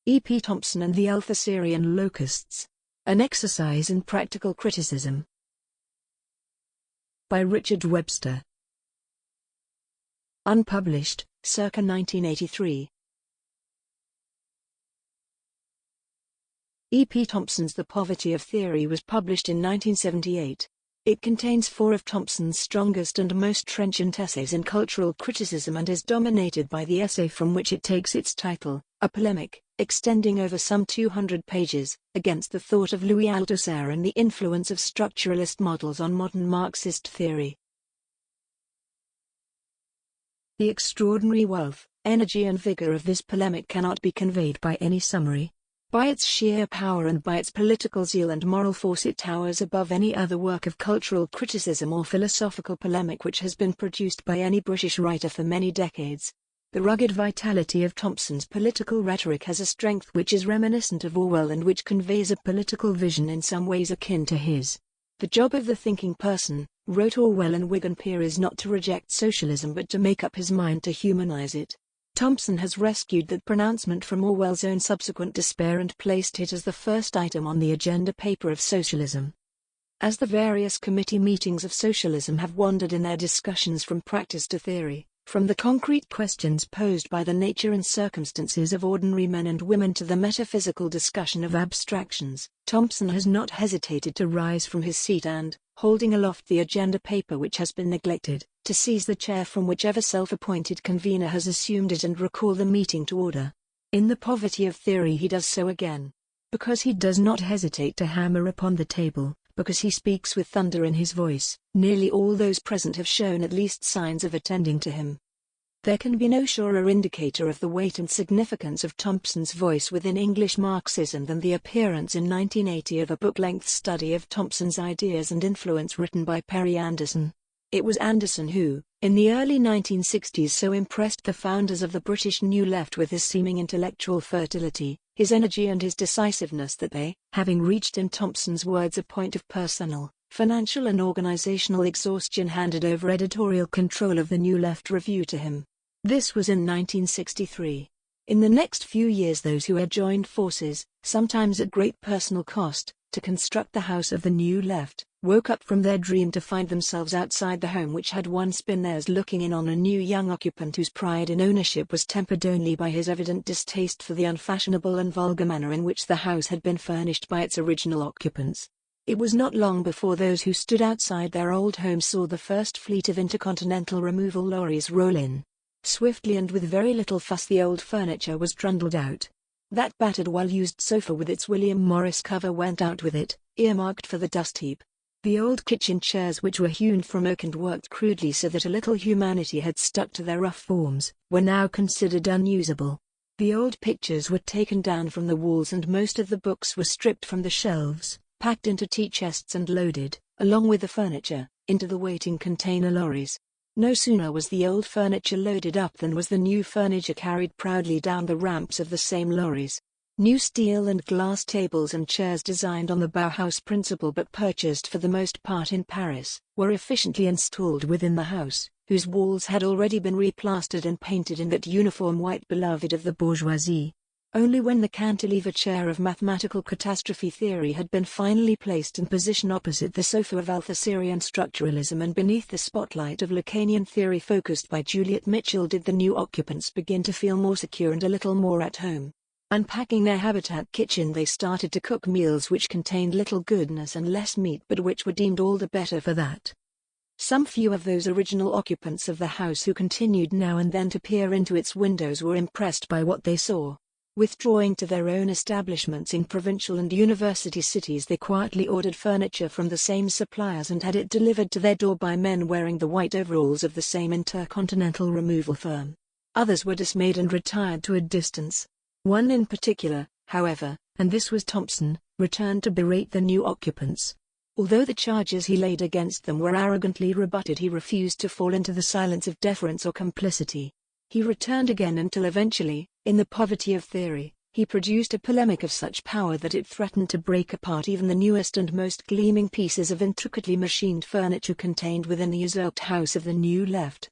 E.P. Thompson and the Althusserian locusts. An exercise in practical criticism. By Richard Webster. Unpublished, circa 1983. E.P. Thompson's The Poverty of Theory was published in 1978. It contains 4 of Thompson's strongest and most trenchant essays in cultural criticism and is dominated by the essay from which it takes its title, a polemic, extending over some 200 pages, against the thought of Louis Althusser and the influence of structuralist models on modern Marxist theory. The extraordinary wealth, energy and vigor of this polemic cannot be conveyed by any summary. By its sheer power and by its political zeal and moral force it towers above any other work of cultural criticism or philosophical polemic which has been produced by any British writer for many decades. The rugged vitality of Thompson's political rhetoric has a strength which is reminiscent of Orwell and which conveys a political vision in some ways akin to his. The job of the thinking person, wrote Orwell in Whig and Peer, is not to reject socialism but to make up his mind to humanize it. Thompson has rescued that pronouncement from Orwell's own subsequent despair and placed it as the first item on the agenda paper of socialism. As the various committee meetings of socialism have wandered in their discussions from practice to theory, from the concrete questions posed by the nature and circumstances of ordinary men and women to the metaphysical discussion of abstractions, Thompson has not hesitated to rise from his seat and, holding aloft the agenda paper which has been neglected, to seize the chair from whichever self-appointed convener has assumed it and recall the meeting to order. In The Poverty of Theory he does so again. Because he does not hesitate to hammer upon the table, because he speaks with thunder in his voice, nearly all those present have shown at least signs of attending to him. There can be no surer indicator of the weight and significance of Thompson's voice within English Marxism than the appearance in 1980 of a book-length study of Thompson's ideas and influence written by Perry Anderson. It was Anderson who, in the early 1960s, so impressed the founders of the British New Left with his seeming intellectual fertility, his energy and his decisiveness that they, having reached in Thompson's words a point of personal, financial and organizational exhaustion, handed over editorial control of the New Left Review to him. This was in 1963. In the next few years those who had joined forces, sometimes at great personal cost, to construct the House of the New Left, woke up from their dream to find themselves outside the home which had once been theirs, looking in on a new young occupant whose pride in ownership was tempered only by his evident distaste for the unfashionable and vulgar manner in which the house had been furnished by its original occupants. It was not long before those who stood outside their old home saw the first fleet of intercontinental removal lorries roll in. Swiftly and with very little fuss the old furniture was trundled out. That battered well-used sofa with its William Morris cover went out with it, earmarked for the dust heap. The old kitchen chairs, which were hewn from oak and worked crudely so that a little humanity had stuck to their rough forms, were now considered unusable. The old pictures were taken down from the walls and most of the books were stripped from the shelves, packed into tea chests and loaded, along with the furniture, into the waiting container lorries. No sooner was the old furniture loaded up than was the new furniture carried proudly down the ramps of the same lorries. New steel and glass tables and chairs designed on the Bauhaus principle but purchased for the most part in Paris, were efficiently installed within the house, whose walls had already been replastered and painted in that uniform white beloved of the bourgeoisie. Only when the cantilever chair of mathematical catastrophe theory had been finally placed in position opposite the sofa of Althusserian structuralism and beneath the spotlight of Lacanian theory focused by Juliet Mitchell did the new occupants begin to feel more secure and a little more at home. Unpacking their habitat kitchen, they started to cook meals which contained little goodness and less meat but which were deemed all the better for that. Some few of those original occupants of the house who continued now and then to peer into its windows were impressed by what they saw. Withdrawing to their own establishments in provincial and university cities, they quietly ordered furniture from the same suppliers and had it delivered to their door by men wearing the white overalls of the same intercontinental removal firm. Others were dismayed and retired to a distance. One in particular, however, and this was Thompson, returned to berate the new occupants. Although the charges he laid against them were arrogantly rebutted, he refused to fall into the silence of deference or complicity. He returned again until eventually, in The Poverty of Theory, he produced a polemic of such power that it threatened to break apart even the newest and most gleaming pieces of intricately machined furniture contained within the usurped House of the New Left.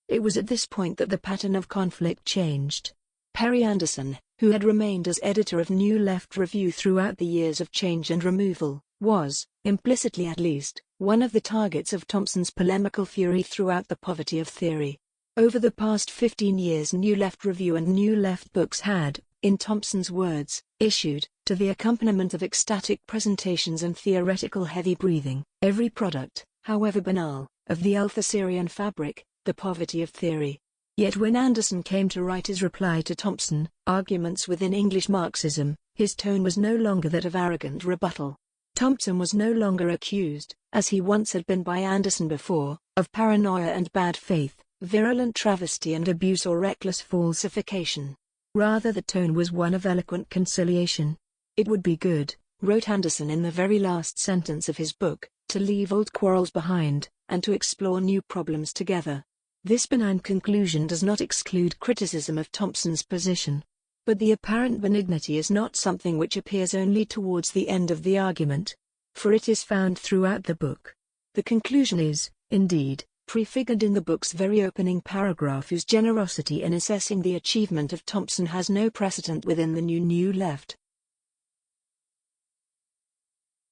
It was at this point that the pattern of conflict changed. Perry Anderson, who had remained as editor of New Left Review throughout the years of change and removal, was, implicitly at least, one of the targets of Thompson's polemical fury throughout the poverty of theory. Over the past 15 years New Left Review and New Left Books had, in Thompson's words, issued, to the accompaniment of ecstatic presentations and theoretical heavy breathing, every product, however banal, of the Althusserian fabric, the poverty of theory. Yet when Anderson came to write his reply to Thompson, Arguments Within English Marxism, his tone was no longer that of arrogant rebuttal. Thompson was no longer accused, as he once had been by Anderson before, of paranoia and bad faith, virulent travesty and abuse or reckless falsification. Rather the tone was one of eloquent conciliation. It would be good, wrote Anderson in the very last sentence of his book, to leave old quarrels behind, and to explore new problems together. This benign conclusion does not exclude criticism of Thompson's position. But the apparent benignity is not something which appears only towards the end of the argument, for it is found throughout the book. The conclusion is, indeed, prefigured in the book's very opening paragraph, whose generosity in assessing the achievement of Thompson has no precedent within the New Left.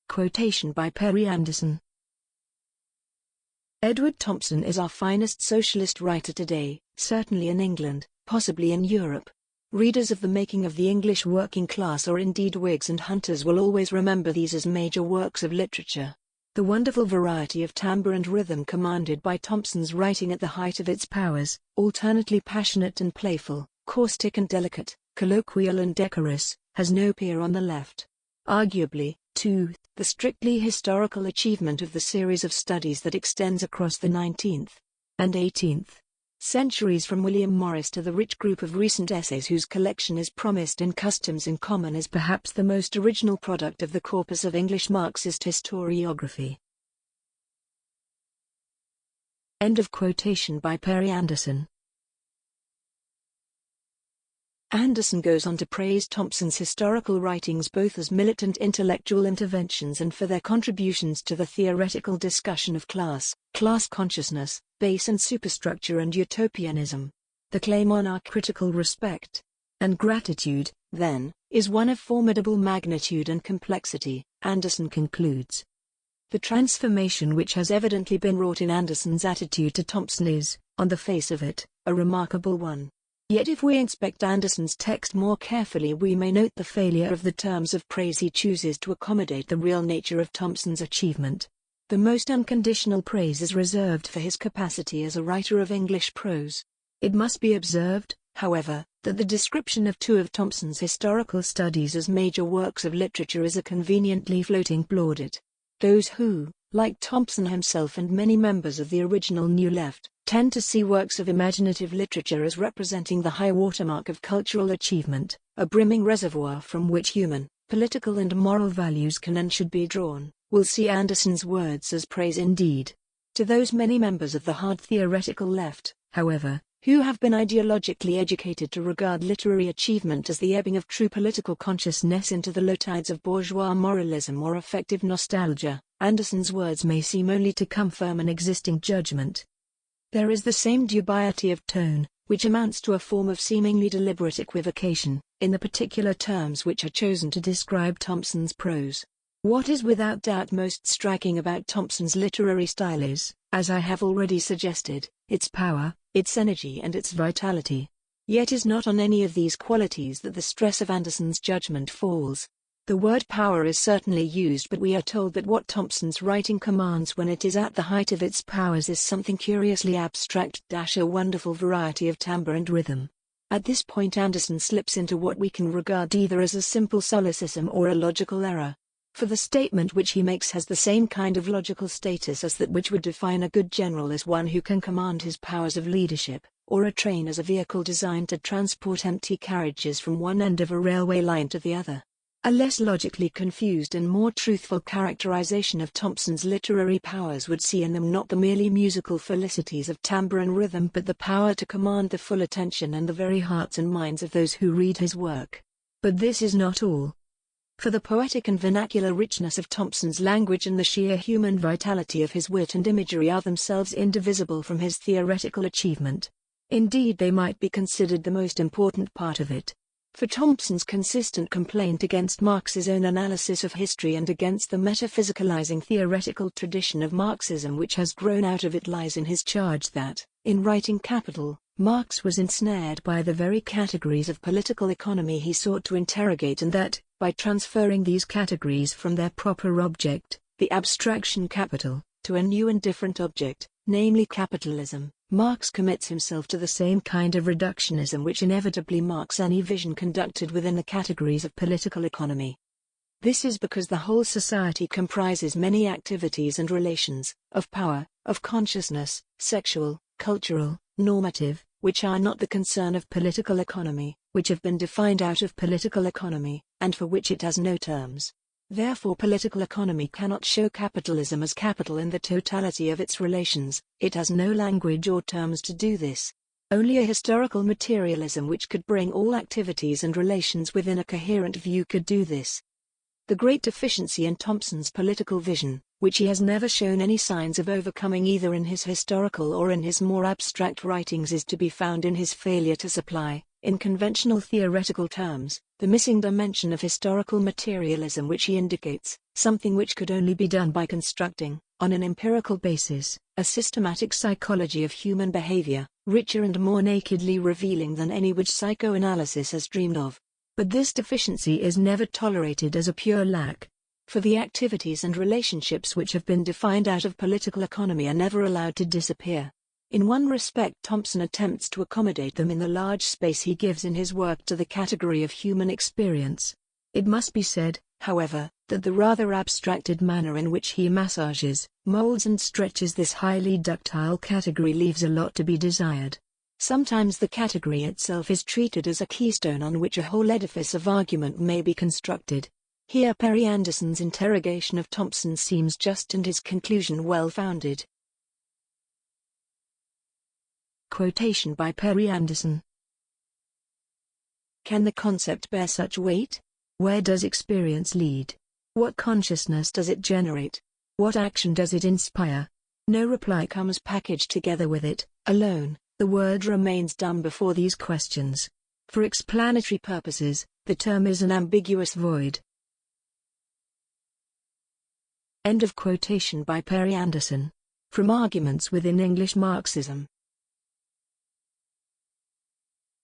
Quotation by Perry Anderson. Edward Thompson is our finest socialist writer today, certainly in England, possibly in Europe. Readers of The Making of the English Working Class, or indeed Whigs and Hunters, will always remember these as major works of literature. The wonderful variety of timbre and rhythm commanded by Thompson's writing at the height of its powers, alternately passionate and playful, caustic and delicate, colloquial and decorous, has no peer on the left. Arguably, too, the strictly historical achievement of the series of studies that extends across the 19th and 18th centuries, from William Morris to the rich group of recent essays whose collection is promised in Customs in Common, is perhaps the most original product of the corpus of English Marxist historiography. End of quotation by Perry Anderson. Anderson goes on to praise Thompson's historical writings both as militant intellectual interventions and for their contributions to the theoretical discussion of class consciousness, base and superstructure and utopianism. The claim on our critical respect and gratitude, then, is one of formidable magnitude and complexity, Anderson concludes. The transformation which has evidently been wrought in Anderson's attitude to Thompson is, on the face of it, a remarkable one. Yet if we inspect Anderson's text more carefully, we may note the failure of the terms of praise he chooses to accommodate the real nature of Thompson's achievement. The most unconditional praise is reserved for his capacity as a writer of English prose. It must be observed, however, that the description of two of Thompson's historical studies as major works of literature is a conveniently floating plaudit. Those who, like Thompson himself and many members of the original New Left, tend to see works of imaginative literature as representing the high watermark of cultural achievement, a brimming reservoir from which human, political and moral values can and should be drawn, will see Anderson's words as praise indeed. To those many members of the hard theoretical left, however, who have been ideologically educated to regard literary achievement as the ebbing of true political consciousness into the low tides of bourgeois moralism or affective nostalgia, Anderson's words may seem only to confirm an existing judgment. There is the same dubiety of tone, which amounts to a form of seemingly deliberate equivocation, in the particular terms which are chosen to describe Thompson's prose. What is without doubt most striking about Thompson's literary style is, as I have already suggested, its power, its energy and its vitality. Yet is not on any of these qualities that the stress of Anderson's judgment falls. The word power is certainly used, but we are told that what Thompson's writing commands when it is at the height of its powers is something curiously abstract, a wonderful variety of timbre and rhythm. At this point Anderson slips into what we can regard either as a simple solecism or a logical error. For the statement which he makes has the same kind of logical status as that which would define a good general as one who can command his powers of leadership, or a train as a vehicle designed to transport empty carriages from one end of a railway line to the other. A less logically confused and more truthful characterization of Thompson's literary powers would see in them not the merely musical felicities of timbre and rhythm, but the power to command the full attention and the very hearts and minds of those who read his work. But this is not all. For the poetic and vernacular richness of Thompson's language and the sheer human vitality of his wit and imagery are themselves indivisible from his theoretical achievement. Indeed, they might be considered the most important part of it. For Thompson's consistent complaint against Marx's own analysis of history and against the metaphysicalizing theoretical tradition of Marxism which has grown out of it lies in his charge that, in writing Capital, Marx was ensnared by the very categories of political economy he sought to interrogate, and that, by transferring these categories from their proper object, the abstraction capital, to a new and different object, namely capitalism, Marx commits himself to the same kind of reductionism which inevitably marks any vision conducted within the categories of political economy. This is because the whole society comprises many activities and relations, of power, of consciousness, sexual, cultural, normative, which are not the concern of political economy, which have been defined out of political economy, and for which it has no terms. Therefore political economy cannot show capitalism as capital in the totality of its relations, it has no language or terms to do this. Only a historical materialism which could bring all activities and relations within a coherent view could do this. The great deficiency in Thompson's political vision, which he has never shown any signs of overcoming either in his historical or in his more abstract writings, is to be found in his failure to supply, in conventional theoretical terms, the missing dimension of historical materialism which he indicates, something which could only be done by constructing, on an empirical basis, a systematic psychology of human behavior, richer and more nakedly revealing than any which psychoanalysis has dreamed of. But this deficiency is never tolerated as a pure lack. For the activities and relationships which have been defined out of political economy are never allowed to disappear. In one respect Thompson attempts to accommodate them in the large space he gives in his work to the category of human experience. It must be said, however, that the rather abstracted manner in which he massages, molds and stretches this highly ductile category leaves a lot to be desired. Sometimes the category itself is treated as a keystone on which a whole edifice of argument may be constructed. Here Perry Anderson's interrogation of Thompson seems just and his conclusion well-founded. Quotation by Perry Anderson. Can the concept bear such weight? Where does experience lead? What consciousness does it generate? What action does it inspire? No reply comes packaged together with it, alone. The word remains dumb before these questions. For explanatory purposes, the term is an ambiguous void. End of quotation by Perry Anderson. From Arguments Within English Marxism.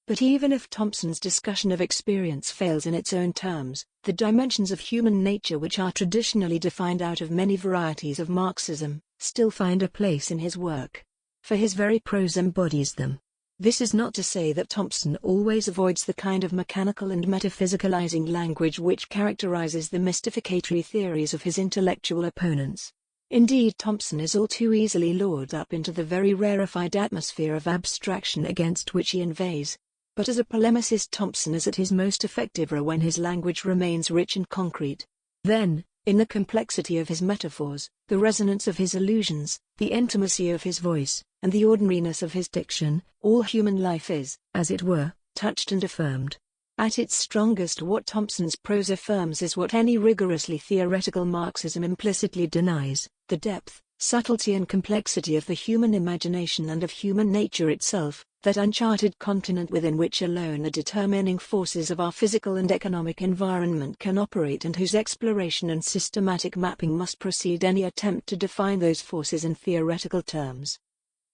But even if Thompson's discussion of experience fails in its own terms, the dimensions of human nature which are traditionally defined out of many varieties of Marxism, still find a place in his work. For his very prose embodies them. This is not to say that Thompson always avoids the kind of mechanical and metaphysicalizing language which characterizes the mystificatory theories of his intellectual opponents. Indeed, Thompson is all too easily lured up into the very rarefied atmosphere of abstraction against which he inveighs. But as a polemicist, Thompson is at his most effective when his language remains rich and concrete. Then, in the complexity of his metaphors, the resonance of his allusions, the intimacy of his voice, and the ordinariness of his diction, all human life is, as it were, touched and affirmed. At its strongest, what Thompson's prose affirms is what any rigorously theoretical Marxism implicitly denies: the depth, subtlety and complexity of the human imagination and of human nature itself, that uncharted continent within which alone the determining forces of our physical and economic environment can operate, and whose exploration and systematic mapping must precede any attempt to define those forces in theoretical terms.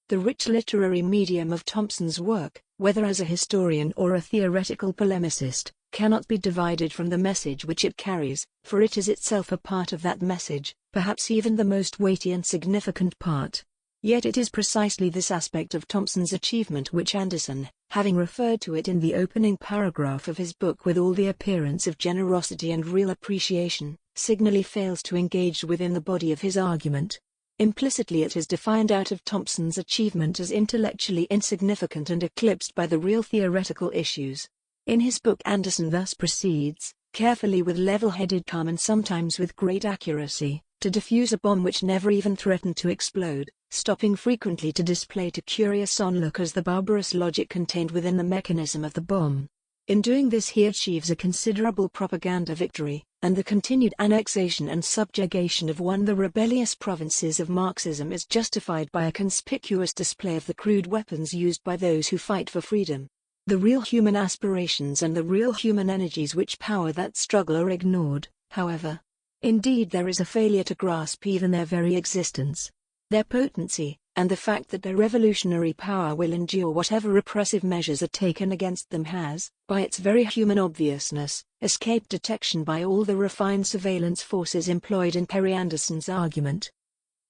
The rich literary medium of Thompson's work, whether as a historian or a theoretical polemicist, cannot be divided from the message which it carries, for it is itself a part of that message, perhaps even the most weighty and significant part. Yet it is precisely this aspect of Thompson's achievement which Anderson, having referred to it in the opening paragraph of his book with all the appearance of generosity and real appreciation, signally fails to engage within the body of his argument. Implicitly it is defined out of Thompson's achievement as intellectually insignificant and eclipsed by the real theoretical issues. In his book Anderson thus proceeds, carefully with level-headed calm and sometimes with great accuracy, to diffuse a bomb which never even threatened to explode, stopping frequently to display to curious onlookers the barbarous logic contained within the mechanism of the bomb. In doing this he achieves a considerable propaganda victory, and the continued annexation and subjugation of one of the rebellious provinces of Marxism is justified by a conspicuous display of the crude weapons used by those who fight for freedom. The real human aspirations and the real human energies which power that struggle are ignored, however. Indeed, there is a failure to grasp even their very existence, their potency, and the fact that their revolutionary power will endure whatever repressive measures are taken against them has, by its very human obviousness, escaped detection by all the refined surveillance forces employed in Perry Anderson's argument.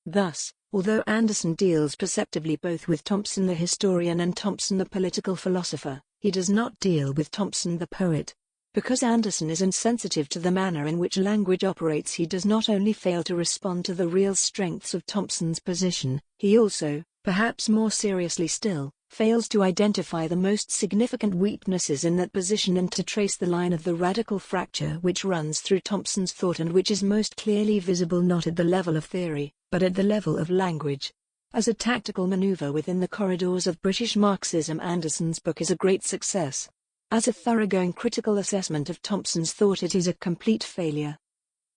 Thus, although Anderson deals perceptively both with Thompson the historian and Thompson the political philosopher, he does not deal with Thompson the poet. Because Anderson is insensitive to the manner in which language operates, he does not only fail to respond to the real strengths of Thompson's position, he also, perhaps more seriously still, fails to identify the most significant weaknesses in that position and to trace the line of the radical fracture which runs through Thompson's thought and which is most clearly visible not at the level of theory, but at the level of language. As a tactical maneuver within the corridors of British Marxism, Anderson's book is a great success. As a thoroughgoing critical assessment of Thompson's thought, it is a complete failure.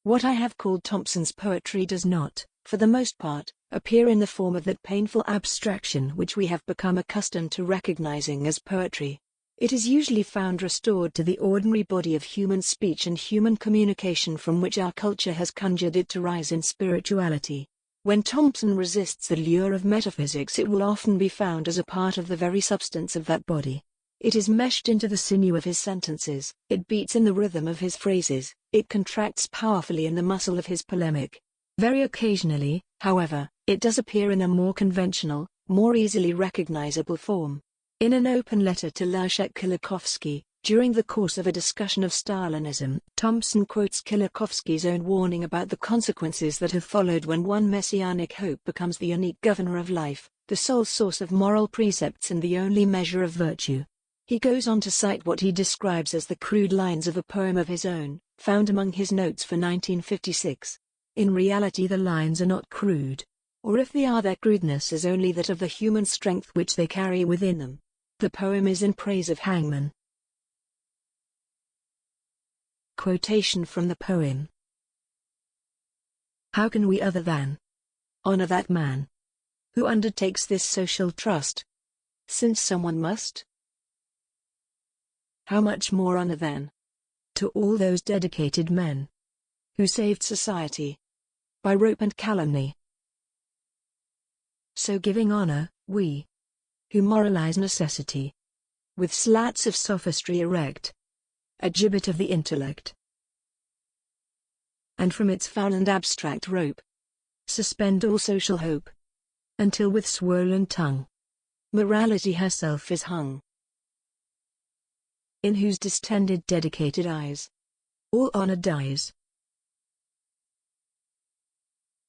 What I have called Thompson's poetry does not, for the most part, appear in the form of that painful abstraction which we have become accustomed to recognizing as poetry. It is usually found restored to the ordinary body of human speech and human communication from which our culture has conjured it to rise in spirituality. When Thompson resists the lure of metaphysics, it will often be found as a part of the very substance of that body. It is meshed into the sinew of his sentences, it beats in the rhythm of his phrases, it contracts powerfully in the muscle of his polemic. Very occasionally, however, it does appear in a more conventional, more easily recognizable form. In an open letter to Leszek Kolakowski, during the course of a discussion of Stalinism, Thompson quotes Kolakowski's own warning about the consequences that have followed when one messianic hope becomes the unique governor of life, the sole source of moral precepts and the only measure of virtue. He goes on to cite what he describes as the crude lines of a poem of his own, found among his notes for 1956. In reality, the lines are not crude. Or if they are, their crudeness is only that of the human strength which they carry within them. The poem is in praise of hangmen. Quotation from the poem. How can we other than honor that man who undertakes this social trust? Since someone must, how much more honor then to all those dedicated men who saved society by rope and calumny? So giving honor, we who moralize necessity with slats of sophistry erect a gibbet of the intellect, and from its foul and abstract rope suspend all social hope, until with swollen tongue morality herself is hung, in whose distended dedicated eyes all honor dies.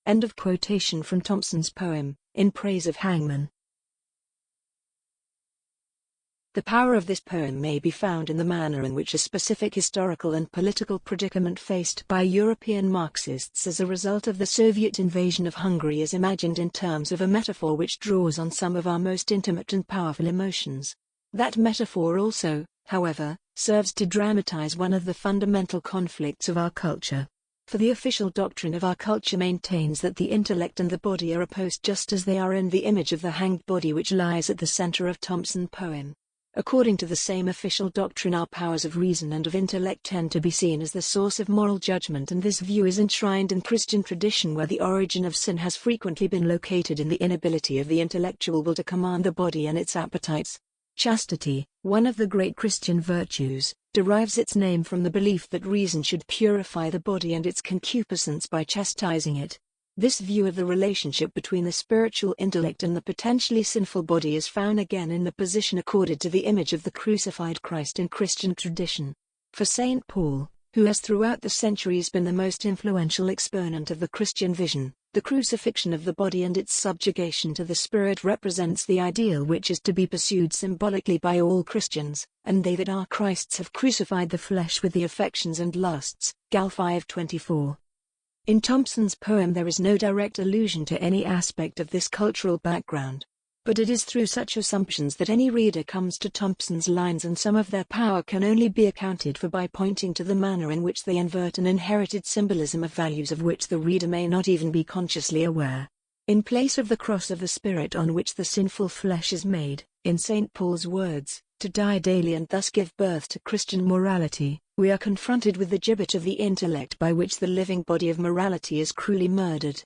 End of quotation from Thompson's poem, In Praise of Hangmen. The power of this poem may be found in the manner in which a specific historical and political predicament faced by European Marxists as a result of the Soviet invasion of Hungary is imagined in terms of a metaphor which draws on some of our most intimate and powerful emotions. That metaphor also, however, serves to dramatize one of the fundamental conflicts of our culture. For the official doctrine of our culture maintains that the intellect and the body are opposed just as they are in the image of the hanged body which lies at the center of Thompson's poem. According to the same official doctrine, our powers of reason and of intellect tend to be seen as the source of moral judgment, and this view is enshrined in Christian tradition, where the origin of sin has frequently been located in the inability of the intellectual will to command the body and its appetites. Chastity, one of the great Christian virtues, derives its name from the belief that reason should purify the body and its concupiscence by chastising it. This view of the relationship between the spiritual intellect and the potentially sinful body is found again in the position accorded to the image of the crucified Christ in Christian tradition. For St. Paul, who has throughout the centuries been the most influential exponent of the Christian vision, the crucifixion of the body and its subjugation to the spirit represents the ideal which is to be pursued symbolically by all Christians, and they that are Christ's have crucified the flesh with the affections and lusts. Gal 5:24. In Thompson's poem there is no direct allusion to any aspect of this cultural background. But it is through such assumptions that any reader comes to Thompson's lines, and some of their power can only be accounted for by pointing to the manner in which they invert an inherited symbolism of values of which the reader may not even be consciously aware. In place of the cross of the spirit on which the sinful flesh is made, in St. Paul's words, To die daily and thus give birth to Christian morality, we are confronted with the gibbet of the intellect by which the living body of morality is cruelly murdered.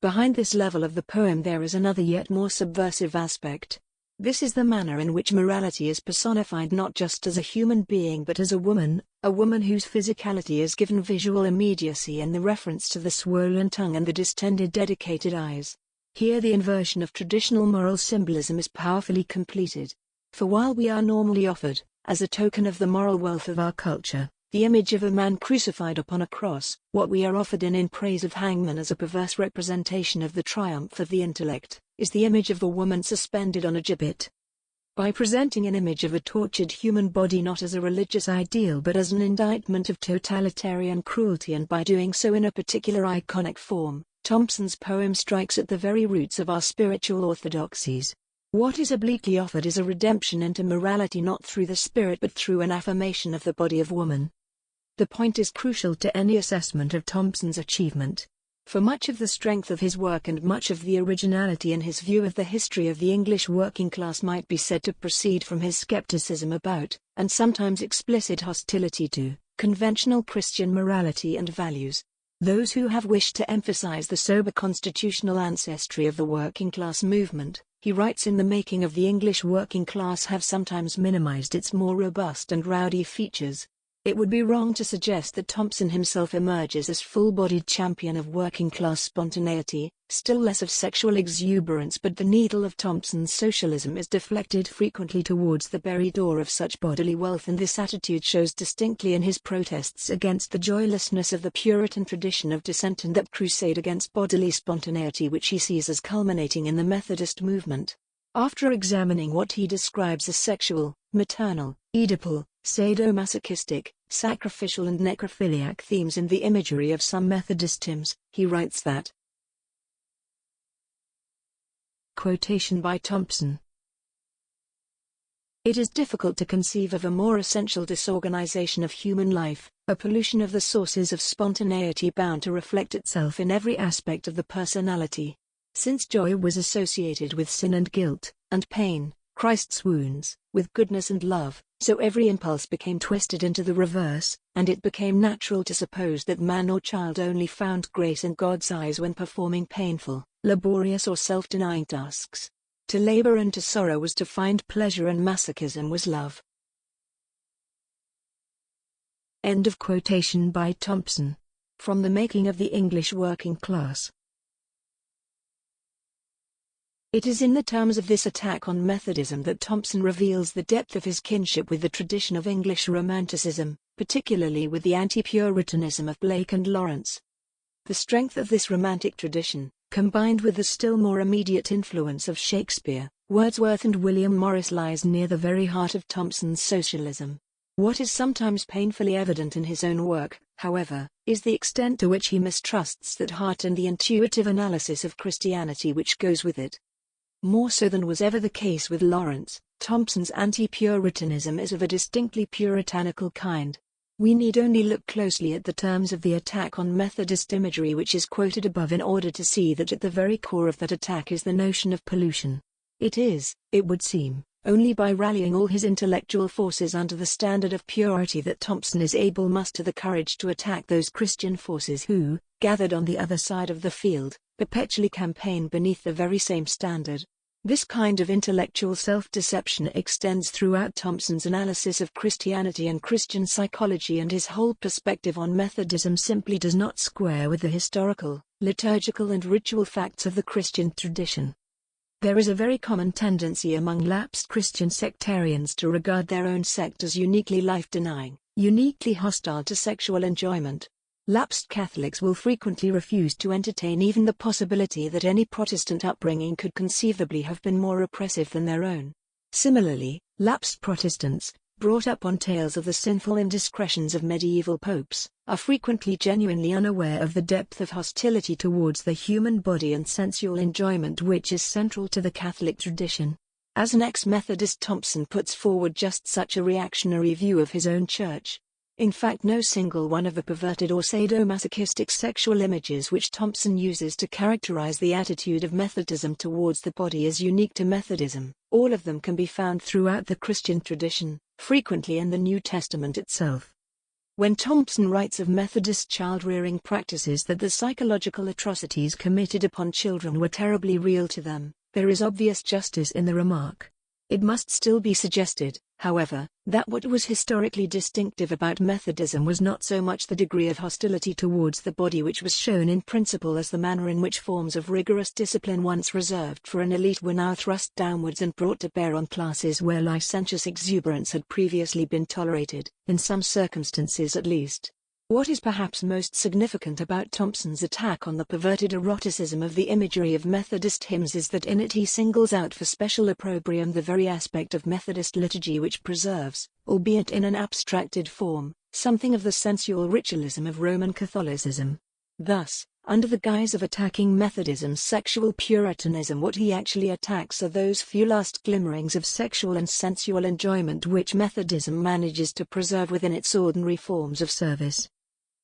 Behind this level of the poem there is another yet more subversive aspect. This is the manner in which morality is personified not just as a human being but as a woman whose physicality is given visual immediacy in the reference to the swollen tongue and the distended dedicated eyes. Here the inversion of traditional moral symbolism is powerfully completed. For while we are normally offered, as a token of the moral wealth of our culture, the image of a man crucified upon a cross, what we are offered in praise of hangman as a perverse representation of the triumph of the intellect, is the image of a woman suspended on a gibbet. By presenting an image of a tortured human body not as a religious ideal but as an indictment of totalitarian cruelty, and by doing so in a particular iconic form, Thompson's poem strikes at the very roots of our spiritual orthodoxies. What is obliquely offered is a redemption into morality not through the spirit but through an affirmation of the body of woman. The point is crucial to any assessment of Thompson's achievement. For much of the strength of his work and much of the originality in his view of the history of the English working class might be said to proceed from his skepticism about, and sometimes explicit hostility to, conventional Christian morality and values. Those who have wished to emphasize the sober constitutional ancestry of the working class movement, he writes in The Making of the English Working Class, have sometimes minimized its more robust and rowdy features. It would be wrong to suggest that Thompson himself emerges as full-bodied champion of working-class spontaneity, still less of sexual exuberance, but the needle of Thompson's socialism is deflected frequently towards the buried ore of such bodily wealth, and this attitude shows distinctly in his protests against the joylessness of the Puritan tradition of dissent and that crusade against bodily spontaneity which he sees as culminating in the Methodist movement. After examining what he describes as sexual, maternal, Oedipal, sadomasochistic, sacrificial and necrophiliac themes in the imagery of some Methodist hymns, he writes that, quotation by Thompson, "It is difficult to conceive of a more essential disorganization of human life, a pollution of the sources of spontaneity bound to reflect itself in every aspect of the personality. Since joy was associated with sin and guilt, and pain, Christ's wounds, with goodness and love, so every impulse became twisted into the reverse, and it became natural to suppose that man or child only found grace in God's eyes when performing painful, laborious or self-denying tasks. To labor and to sorrow was to find pleasure, and masochism was love." End of quotation by Thompson. From The Making of the English Working Class. It is in the terms of this attack on Methodism that Thompson reveals the depth of his kinship with the tradition of English Romanticism, particularly with the anti-Puritanism of Blake and Lawrence. The strength of this romantic tradition, combined with the still more immediate influence of Shakespeare, Wordsworth and William Morris, lies near the very heart of Thompson's socialism. What is sometimes painfully evident in his own work, however, is the extent to which he mistrusts that heart and the intuitive analysis of Christianity which goes with it. More so than was ever the case with Lawrence, Thompson's anti-Puritanism is of a distinctly puritanical kind. We need only look closely at the terms of the attack on Methodist imagery which is quoted above in order to see that at the very core of that attack is the notion of pollution. It is, it would seem, only by rallying all his intellectual forces under the standard of purity that Thompson is able to muster the courage to attack those Christian forces who, gathered on the other side of the field, perpetually campaign beneath the very same standard. This kind of intellectual self-deception extends throughout Thompson's analysis of Christianity and Christian psychology, and his whole perspective on Methodism simply does not square with the historical, liturgical and ritual facts of the Christian tradition. There is a very common tendency among lapsed Christian sectarians to regard their own sect as uniquely life-denying, uniquely hostile to sexual enjoyment. Lapsed Catholics will frequently refuse to entertain even the possibility that any Protestant upbringing could conceivably have been more oppressive than their own. Similarly, lapsed Protestants, brought up on tales of the sinful indiscretions of medieval popes, are frequently genuinely unaware of the depth of hostility towards the human body and sensual enjoyment which is central to the Catholic tradition. As an ex-Methodist, Thompson puts forward just such a reactionary view of his own church. In fact, no single one of the perverted or sadomasochistic sexual images which Thompson uses to characterize the attitude of Methodism towards the body is unique to Methodism. All of them can be found throughout the Christian tradition, frequently in the New Testament itself. When Thompson writes of Methodist child-rearing practices that the psychological atrocities committed upon children were terribly real to them, there is obvious justice in the remark. It must still be suggested, however, that what was historically distinctive about Methodism was not so much the degree of hostility towards the body which was shown in principle as the manner in which forms of rigorous discipline once reserved for an elite were now thrust downwards and brought to bear on classes where licentious exuberance had previously been tolerated, in some circumstances at least. What is perhaps most significant about Thompson's attack on the perverted eroticism of the imagery of Methodist hymns is that in it he singles out for special opprobrium the very aspect of Methodist liturgy which preserves, albeit in an abstracted form, something of the sensual ritualism of Roman Catholicism. Thus, under the guise of attacking Methodism's sexual Puritanism, what he actually attacks are those few last glimmerings of sexual and sensual enjoyment which Methodism manages to preserve within its ordinary forms of service.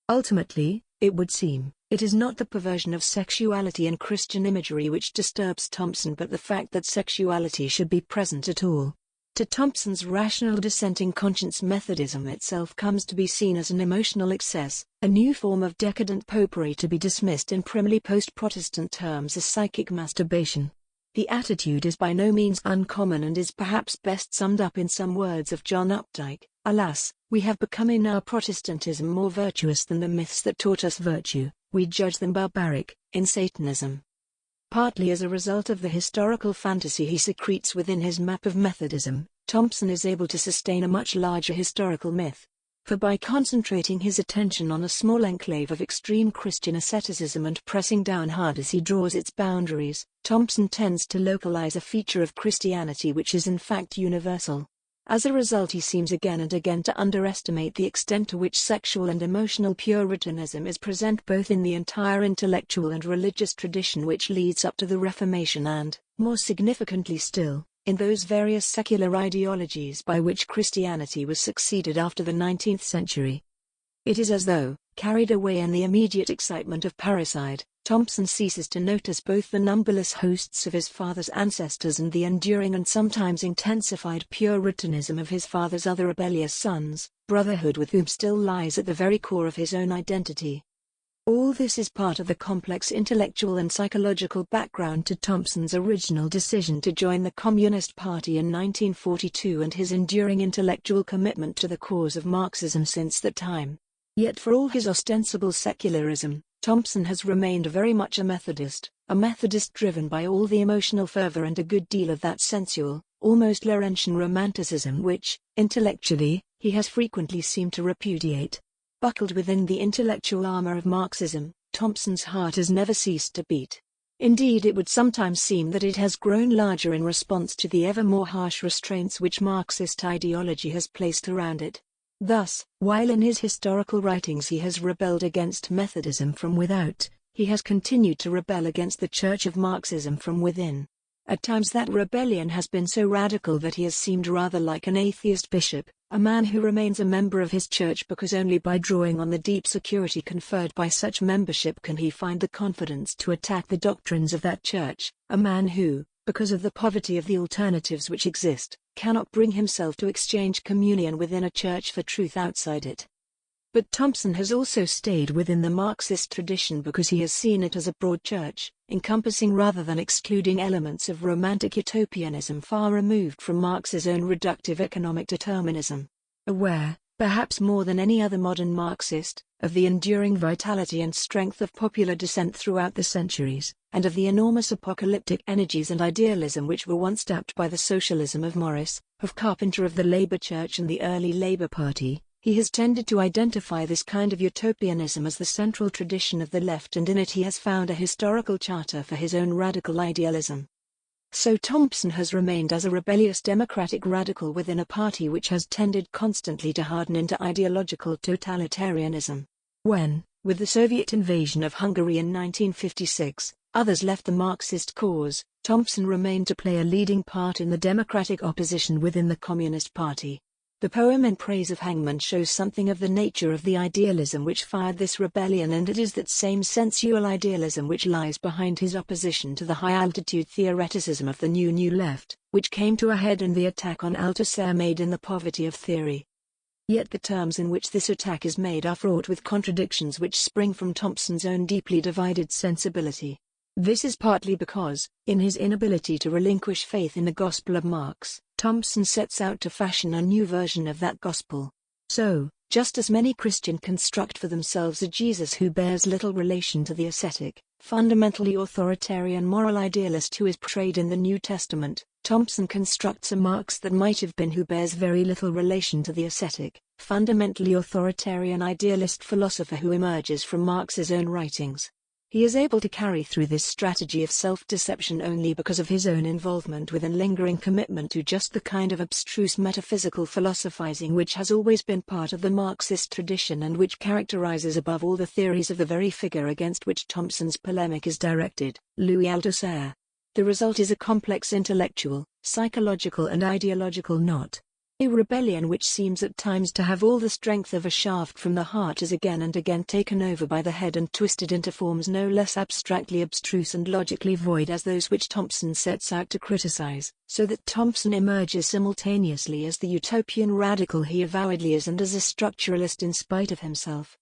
Ultimately, it would seem, it is not the perversion of sexuality in Christian imagery which disturbs Thompson but the fact that sexuality should be present at all. To Thompson's rational dissenting conscience, Methodism itself comes to be seen as an emotional excess, a new form of decadent popery to be dismissed in primarily post-Protestant terms as psychic masturbation. The attitude is by no means uncommon and is perhaps best summed up in some words of John Updike: "Alas, we have become in our Protestantism more virtuous than the myths that taught us virtue, we judge them barbaric, in Satanism." Partly as a result of the historical fantasy he secretes within his map of Methodism, Thompson is able to sustain a much larger historical myth. For by concentrating his attention on a small enclave of extreme Christian asceticism and pressing down hard as he draws its boundaries, Thompson tends to localize a feature of Christianity which is in fact universal. As a result, he seems again and again to underestimate the extent to which sexual and emotional Puritanism is present both in the entire intellectual and religious tradition which leads up to the Reformation and, more significantly still, in those various secular ideologies by which Christianity was succeeded after the 19th century. It is as though, carried away in the immediate excitement of parricide, Thompson ceases to notice both the numberless hosts of his father's ancestors and the enduring and sometimes intensified Puritanism of his father's other rebellious sons, brotherhood with whom still lies at the very core of his own identity. All this is part of the complex intellectual and psychological background to Thompson's original decision to join the Communist Party in 1942 and his enduring intellectual commitment to the cause of Marxism since that time. Yet for all his ostensible secularism, Thompson has remained very much a Methodist driven by all the emotional fervor and a good deal of that sensual, almost Laurentian romanticism which, intellectually, he has frequently seemed to repudiate. Buckled within the intellectual armor of Marxism, Thompson's heart has never ceased to beat. Indeed, it would sometimes seem that it has grown larger in response to the ever more harsh restraints which Marxist ideology has placed around it. Thus, while in his historical writings he has rebelled against Methodism from without, he has continued to rebel against the Church of Marxism from within. At times that rebellion has been so radical that he has seemed rather like an atheist bishop, a man who remains a member of his church because only by drawing on the deep security conferred by such membership can he find the confidence to attack the doctrines of that church, a man who, because of the poverty of the alternatives which exist, cannot bring himself to exchange communion within a church for truth outside it. But Thompson has also stayed within the Marxist tradition because he has seen it as a broad church, encompassing rather than excluding elements of romantic utopianism far removed from Marx's own reductive economic determinism. Aware, perhaps more than any other modern Marxist, of the enduring vitality and strength of popular dissent throughout the centuries, and of the enormous apocalyptic energies and idealism which were once tapped by the socialism of Morris, of Carpenter of the Labour Church and the early Labour Party, he has tended to identify this kind of utopianism as the central tradition of the left, and in it he has found a historical charter for his own radical idealism. So Thompson has remained as a rebellious democratic radical within a party which has tended constantly to harden into ideological totalitarianism. When, with the Soviet invasion of Hungary in 1956, others left the Marxist cause, Thompson remained to play a leading part in the democratic opposition within the Communist Party. The poem in praise of Hangman shows something of the nature of the idealism which fired this rebellion, and it is that same sensual idealism which lies behind his opposition to the high-altitude theoreticism of the New Left, which came to a head in the attack on Althusser made in The Poverty of Theory. Yet the terms in which this attack is made are fraught with contradictions which spring from Thompson's own deeply divided sensibility. This is partly because, in his inability to relinquish faith in the gospel of Marx, Thompson sets out to fashion a new version of that gospel. So, just as many Christians construct for themselves a Jesus who bears little relation to the ascetic, fundamentally authoritarian moral idealist who is portrayed in the New Testament, Thompson constructs a Marx that might have been who bears very little relation to the ascetic, fundamentally authoritarian idealist philosopher who emerges from Marx's own writings. He is able to carry through this strategy of self-deception only because of his own involvement with and lingering commitment to just the kind of abstruse metaphysical philosophizing which has always been part of the Marxist tradition and which characterizes above all the theories of the very figure against which Thompson's polemic is directed, Louis Althusser. The result is a complex intellectual, psychological and ideological knot. A rebellion which seems at times to have all the strength of a shaft from the heart is again and again taken over by the head and twisted into forms no less abstractly abstruse and logically void as those which Thompson sets out to criticize, so that Thompson emerges simultaneously as the utopian radical he avowedly is and as a structuralist in spite of himself.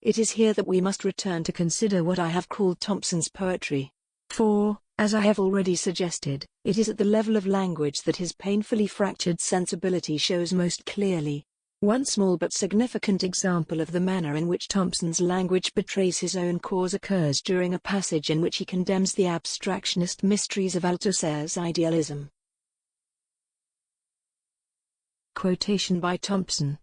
It is here that we must return to consider what I have called Thompson's poetry. For, as I have already suggested, it is at the level of language that his painfully fractured sensibility shows most clearly. One small but significant example of the manner in which Thompson's language betrays his own cause occurs during a passage in which he condemns the abstractionist mysteries of Althusser's idealism. Quotation by Thompson.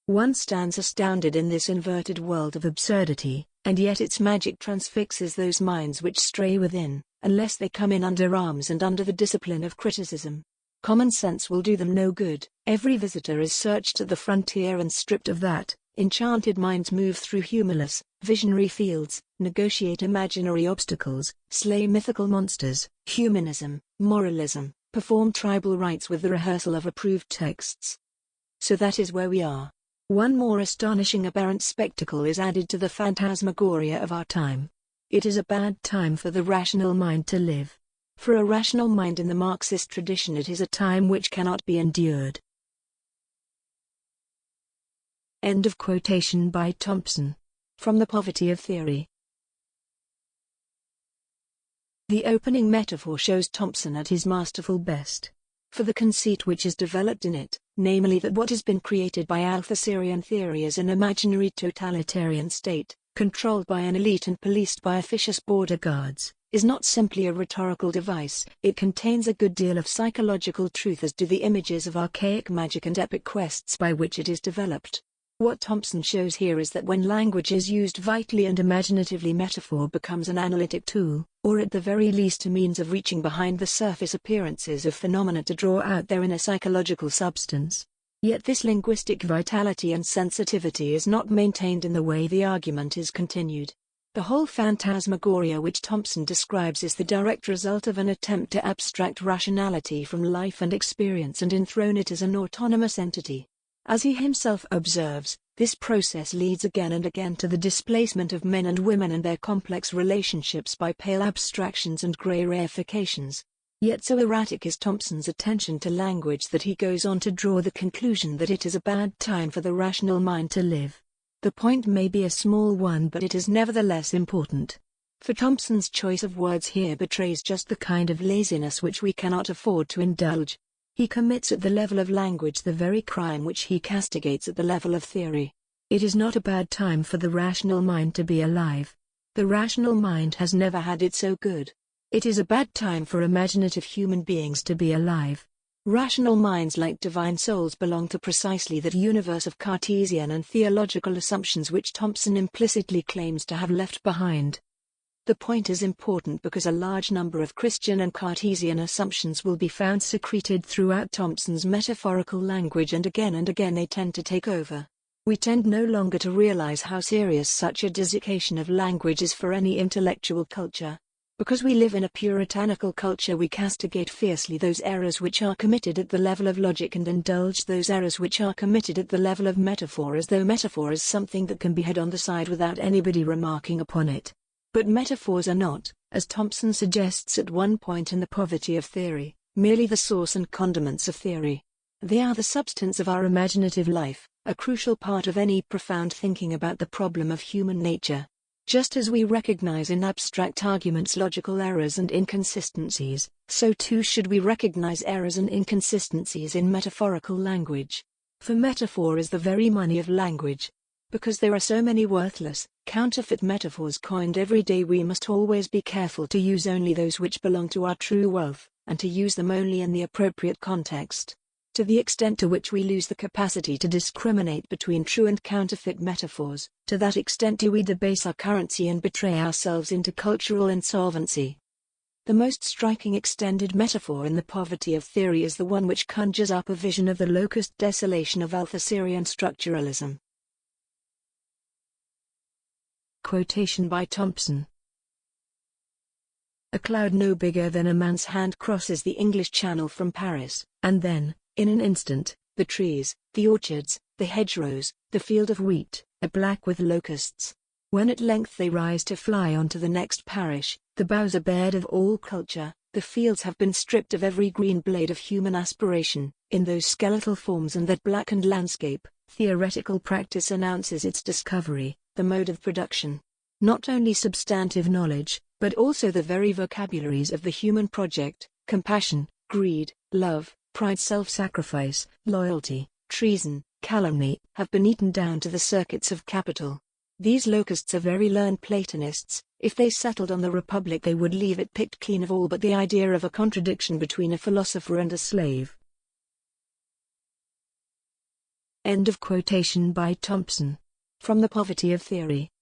One stands astounded in this inverted world of absurdity, and yet its magic transfixes those minds which stray within, unless they come in under arms and under the discipline of criticism. Common sense will do them no good. Every visitor is searched at the frontier and stripped of that. Enchanted minds move through humorless, visionary fields, negotiate imaginary obstacles, slay mythical monsters, humanism, moralism, perform tribal rites with the rehearsal of approved texts. So that is where we are. One more astonishing aberrant spectacle is added to the phantasmagoria of our time. It is a bad time for the rational mind to live. For a rational mind in the Marxist tradition it is a time which cannot be endured. End of quotation by Thompson. From The Poverty of Theory. The opening metaphor shows Thompson at his masterful best. For the conceit which is developed in it, namely that what has been created by Althusserian theory is an imaginary totalitarian state, controlled by an elite and policed by officious border guards, is not simply a rhetorical device, it contains a good deal of psychological truth as do the images of archaic magic and epic quests by which it is developed. What Thompson shows here is that when language is used vitally and imaginatively, metaphor becomes an analytic tool, or at the very least a means of reaching behind the surface appearances of phenomena to draw out their inner psychological substance. Yet this linguistic vitality and sensitivity is not maintained in the way the argument is continued. The whole phantasmagoria which Thompson describes is the direct result of an attempt to abstract rationality from life and experience and enthrone it as an autonomous entity. As he himself observes, this process leads again and again to the displacement of men and women and their complex relationships by pale abstractions and grey reifications. Yet so erratic is Thompson's attention to language that he goes on to draw the conclusion that it is a bad time for the rational mind to live. The point may be a small one, but it is nevertheless important. For Thompson's choice of words here betrays just the kind of laziness which we cannot afford to indulge. He commits at the level of language the very crime which he castigates at the level of theory. It is not a bad time for the rational mind to be alive. The rational mind has never had it so good. It is a bad time for imaginative human beings to be alive. Rational minds like divine souls belong to precisely that universe of Cartesian and theological assumptions which Thompson implicitly claims to have left behind. The point is important because a large number of Christian and Cartesian assumptions will be found secreted throughout Thompson's metaphorical language, and again they tend to take over. We tend no longer to realize how serious such a desiccation of language is for any intellectual culture. Because we live in a puritanical culture, we castigate fiercely those errors which are committed at the level of logic and indulge those errors which are committed at the level of metaphor, as though metaphor is something that can be had on the side without anybody remarking upon it. But metaphors are not, as Thompson suggests at one point in The Poverty of Theory, merely the sauce and condiments of theory. They are the substance of our imaginative life, a crucial part of any profound thinking about the problem of human nature. Just as we recognize in abstract arguments logical errors and inconsistencies, so too should we recognize errors and inconsistencies in metaphorical language. For metaphor is the very money of language. Because there are so many worthless, counterfeit metaphors coined every day, we must always be careful to use only those which belong to our true wealth, and to use them only in the appropriate context. To the extent to which we lose the capacity to discriminate between true and counterfeit metaphors, to that extent do we debase our currency and betray ourselves into cultural insolvency. The most striking extended metaphor in The Poverty of Theory is the one which conjures up a vision of the locust desolation of Althusserian structuralism. Quotation by Thompson. A cloud no bigger than a man's hand crosses the English Channel from Paris, and then, in an instant, the trees, the orchards, the hedgerows, the field of wheat, are black with locusts. When at length they rise to fly on to the next parish, the boughs are bared of all culture, the fields have been stripped of every green blade of human aspiration. In those skeletal forms and that blackened landscape, theoretical practice announces its discovery, the mode of production. Not only substantive knowledge, but also the very vocabularies of the human project: compassion, greed, love, pride, self-sacrifice, loyalty, treason, calumny, have been eaten down to the circuits of capital. These locusts are very learned Platonists. If they settled on the Republic, they would leave it picked clean of all but the idea of a contradiction between a philosopher and a slave. End of quotation by Thompson. From The Poverty of Theory.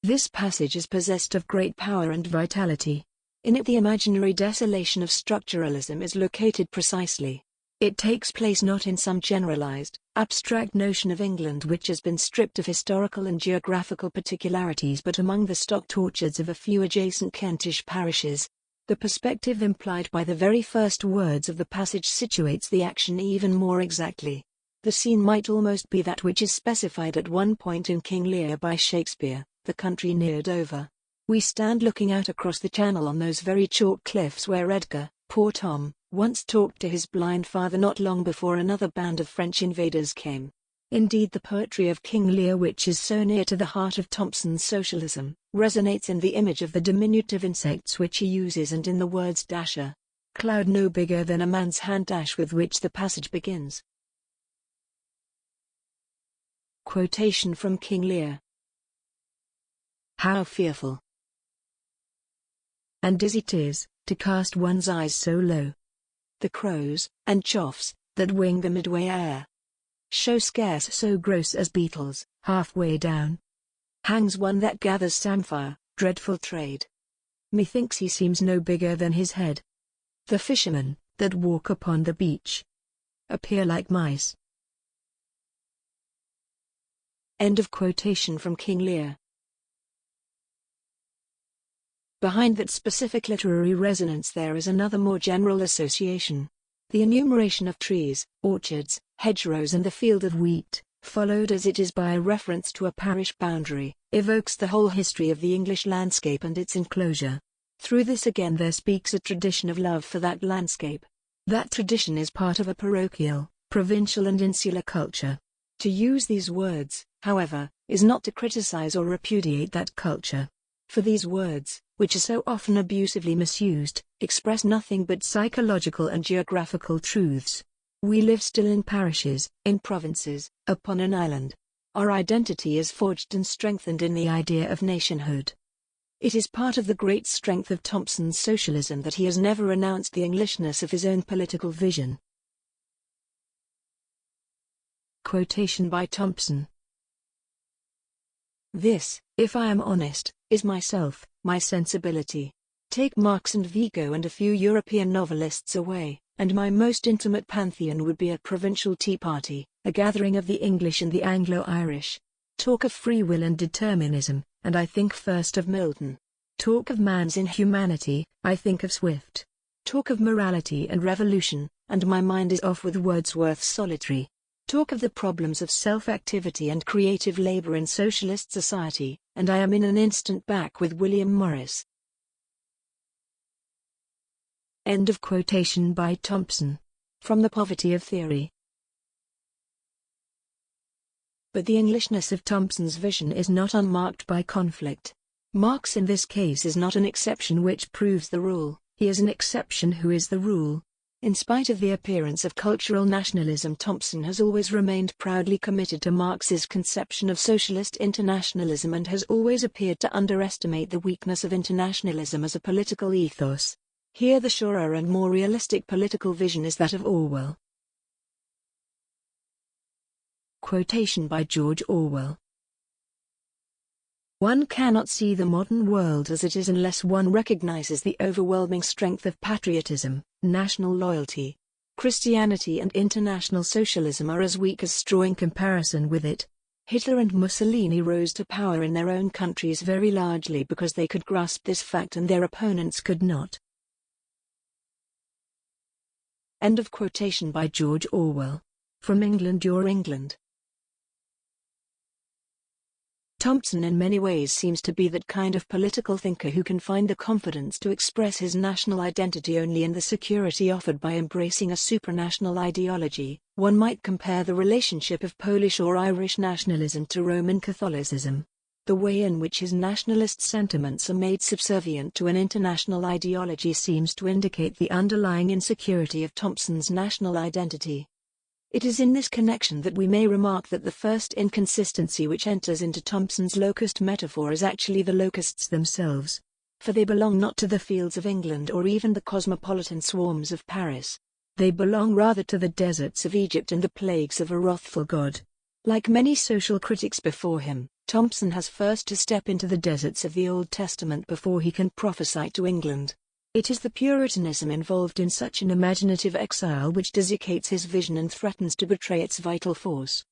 This passage is possessed of great power and vitality. In it the imaginary desolation of structuralism is located precisely. It takes place not in some generalized, abstract notion of England which has been stripped of historical and geographical particularities, but among the stocked orchards of a few adjacent Kentish parishes. The perspective implied by the very first words of the passage situates the action even more exactly. The scene might almost be that which is specified at one point in King Lear by Shakespeare, the country near Dover. We stand looking out across the channel on those very chalk cliffs where Edgar, poor Tom, once talked to his blind father not long before another band of French invaders came. Indeed, the poetry of King Lear, which is so near to the heart of Thompson's socialism, resonates in the image of the diminutive insects which he uses and in the words dasher, cloud no bigger than a man's hand dash, with which the passage begins. Quotation from King Lear. How fearful and dizzy 'tis, to cast one's eyes so low. The crows, and choughs, that wing the midway air, show scarce so gross as beetles. Halfway down hangs one that gathers samphire, dreadful trade. Methinks he seems no bigger than his head. The fishermen, that walk upon the beach, appear like mice. End of quotation from King Lear. Behind that specific literary resonance there is another more general association. The enumeration of trees, orchards, hedgerows and the field of wheat, followed as it is by a reference to a parish boundary, evokes the whole history of the English landscape and its enclosure. Through this again there speaks a tradition of love for that landscape. That tradition is part of a parochial, provincial and insular culture. To use these words, however, is not to criticize or repudiate that culture. For these words, which are so often abusively misused, express nothing but psychological and geographical truths. We live still in parishes, in provinces, upon an island. Our identity is forged and strengthened in the idea of nationhood. It is part of the great strength of Thompson's socialism that he has never renounced the Englishness of his own political vision. Quotation by Thompson. This, if I am honest, is myself, my sensibility. Take Marx and Vigo and a few European novelists away, and my most intimate pantheon would be a provincial tea party, a gathering of the English and the Anglo-Irish. Talk of free will and determinism, and I think first of Milton. Talk of man's inhumanity, I think of Swift. Talk of morality and revolution, and my mind is off with Wordsworth's Solitary. Talk of the problems of self-activity and creative labor in socialist society, and I am in an instant back with William Morris. End of quotation by Thompson. From The Poverty of Theory. But the Englishness of Thompson's vision is not unmarked by conflict. Marx in this case is not an exception which proves the rule, he is an exception who is the rule. In spite of the appearance of cultural nationalism, Thompson has always remained proudly committed to Marx's conception of socialist internationalism and has always appeared to underestimate the weakness of internationalism as a political ethos. Here the surer and more realistic political vision is that of Orwell. Quotation by George Orwell. One cannot see the modern world as it is unless one recognizes the overwhelming strength of patriotism, national loyalty. Christianity and international socialism are as weak as straw in comparison with it. Hitler and Mussolini rose to power in their own countries very largely because they could grasp this fact and their opponents could not. End of quotation by George Orwell. From England, Your England. Thompson in many ways seems to be that kind of political thinker who can find the confidence to express his national identity only in the security offered by embracing a supranational ideology. One might compare the relationship of Polish or Irish nationalism to Roman Catholicism. The way in which his nationalist sentiments are made subservient to an international ideology seems to indicate the underlying insecurity of Thompson's national identity. It is in this connection that we may remark that the first inconsistency which enters into Thompson's locust metaphor is actually the locusts themselves. For they belong not to the fields of England or even the cosmopolitan swarms of Paris. They belong rather to the deserts of Egypt and the plagues of a wrathful God. Like many social critics before him, Thompson has first to step into the deserts of the Old Testament before he can prophesy to England. It is the Puritanism involved in such an imaginative exile which desiccates his vision and threatens to betray its vital force.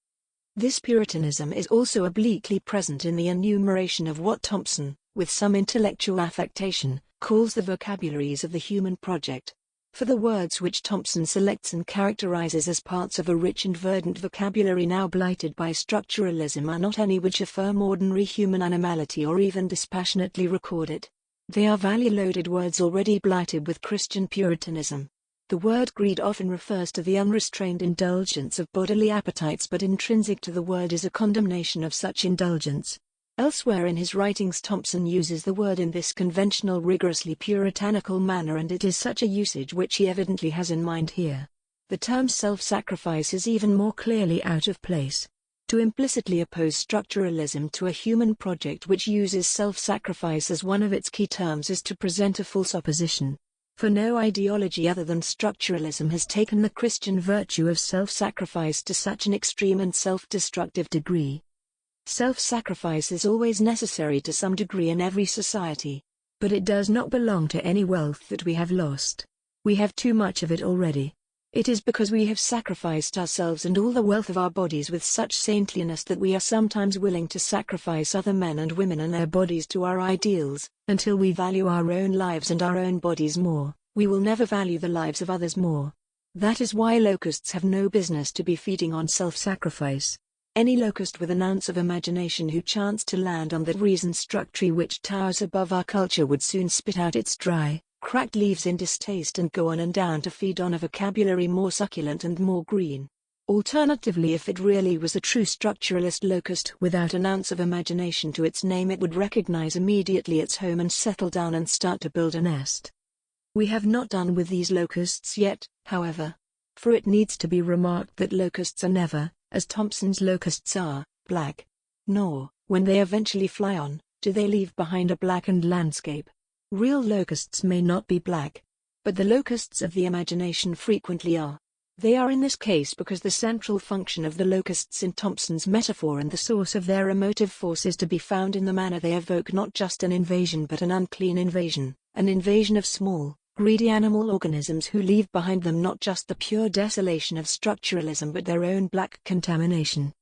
This Puritanism is also obliquely present in the enumeration of what Thompson, with some intellectual affectation, calls the vocabularies of the human project. For the words which Thompson selects and characterizes as parts of a rich and verdant vocabulary now blighted by structuralism are not any which affirm ordinary human animality or even dispassionately record it. They are value-loaded words already blighted with Christian Puritanism. The word greed often refers to the unrestrained indulgence of bodily appetites, but intrinsic to the word is a condemnation of such indulgence. Elsewhere in his writings Thompson uses the word in this conventional rigorously puritanical manner, and it is such a usage which he evidently has in mind here. The term self-sacrifice is even more clearly out of place. To implicitly oppose structuralism to a human project which uses self-sacrifice as one of its key terms is to present a false opposition. For no ideology other than structuralism has taken the Christian virtue of self-sacrifice to such an extreme and self-destructive degree. Self-sacrifice is always necessary to some degree in every society. But it does not belong to any wealth that we have lost. We have too much of it already. It is because we have sacrificed ourselves and all the wealth of our bodies with such saintliness that we are sometimes willing to sacrifice other men and women and their bodies to our ideals. Until we value our own lives and our own bodies more, we will never value the lives of others more. That is why locusts have no business to be feeding on self-sacrifice. Any locust with an ounce of imagination who chanced to land on that reason-struck tree which towers above our culture would soon spit out its dry, cracked leaves in distaste and go on and down to feed on a vocabulary more succulent and more green. Alternatively, if it really was a true structuralist locust without an ounce of imagination to its name, it would recognize immediately its home and settle down and start to build a nest. We have not done with these locusts yet, however. For it needs to be remarked that locusts are never, as Thompson's locusts are, black. Nor, when they eventually fly on, do they leave behind a blackened landscape. Real locusts may not be black, but the locusts of the imagination frequently are. They are in this case because the central function of the locusts in Thompson's metaphor and the source of their emotive force is to be found in the manner they evoke not just an invasion but an unclean invasion, an invasion of small, greedy animal organisms who leave behind them not just the pure desolation of structuralism but their own black contamination.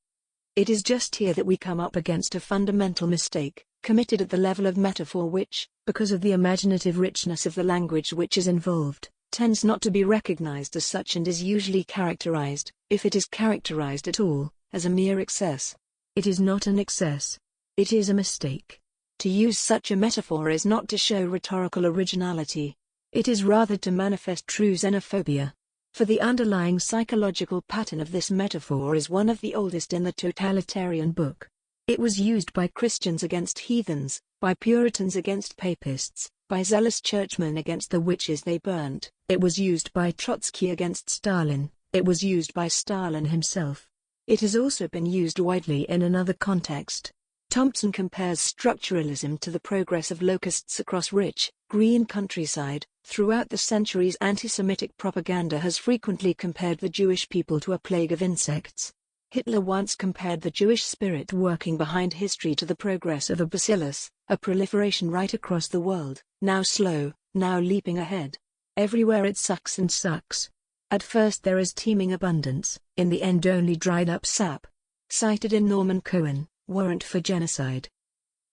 It is just here that we come up against a fundamental mistake. committed at the level of metaphor which, because of the imaginative richness of the language which is involved, tends not to be recognized as such and is usually characterized, if it is characterized at all, as a mere excess. It is not an excess. It is a mistake. To use such a metaphor is not to show rhetorical originality. It is rather to manifest true xenophobia. For the underlying psychological pattern of this metaphor is one of the oldest in the totalitarian book. It was used by Christians against heathens, by Puritans against papists, by zealous churchmen against the witches they burnt. It was used by Trotsky against Stalin. It was used by Stalin himself. It has also been used widely in another context. Thompson compares structuralism to the progress of locusts across rich, green countryside. Throughout the centuries, anti-Semitic propaganda has frequently compared the Jewish people to a plague of insects. Hitler once compared the Jewish spirit working behind history to the progress of a bacillus, a proliferation right across the world, now slow, now leaping ahead. Everywhere it sucks and sucks. At first there is teeming abundance, in the end only dried up sap. Cited in Norman Cohen, Warrant for Genocide.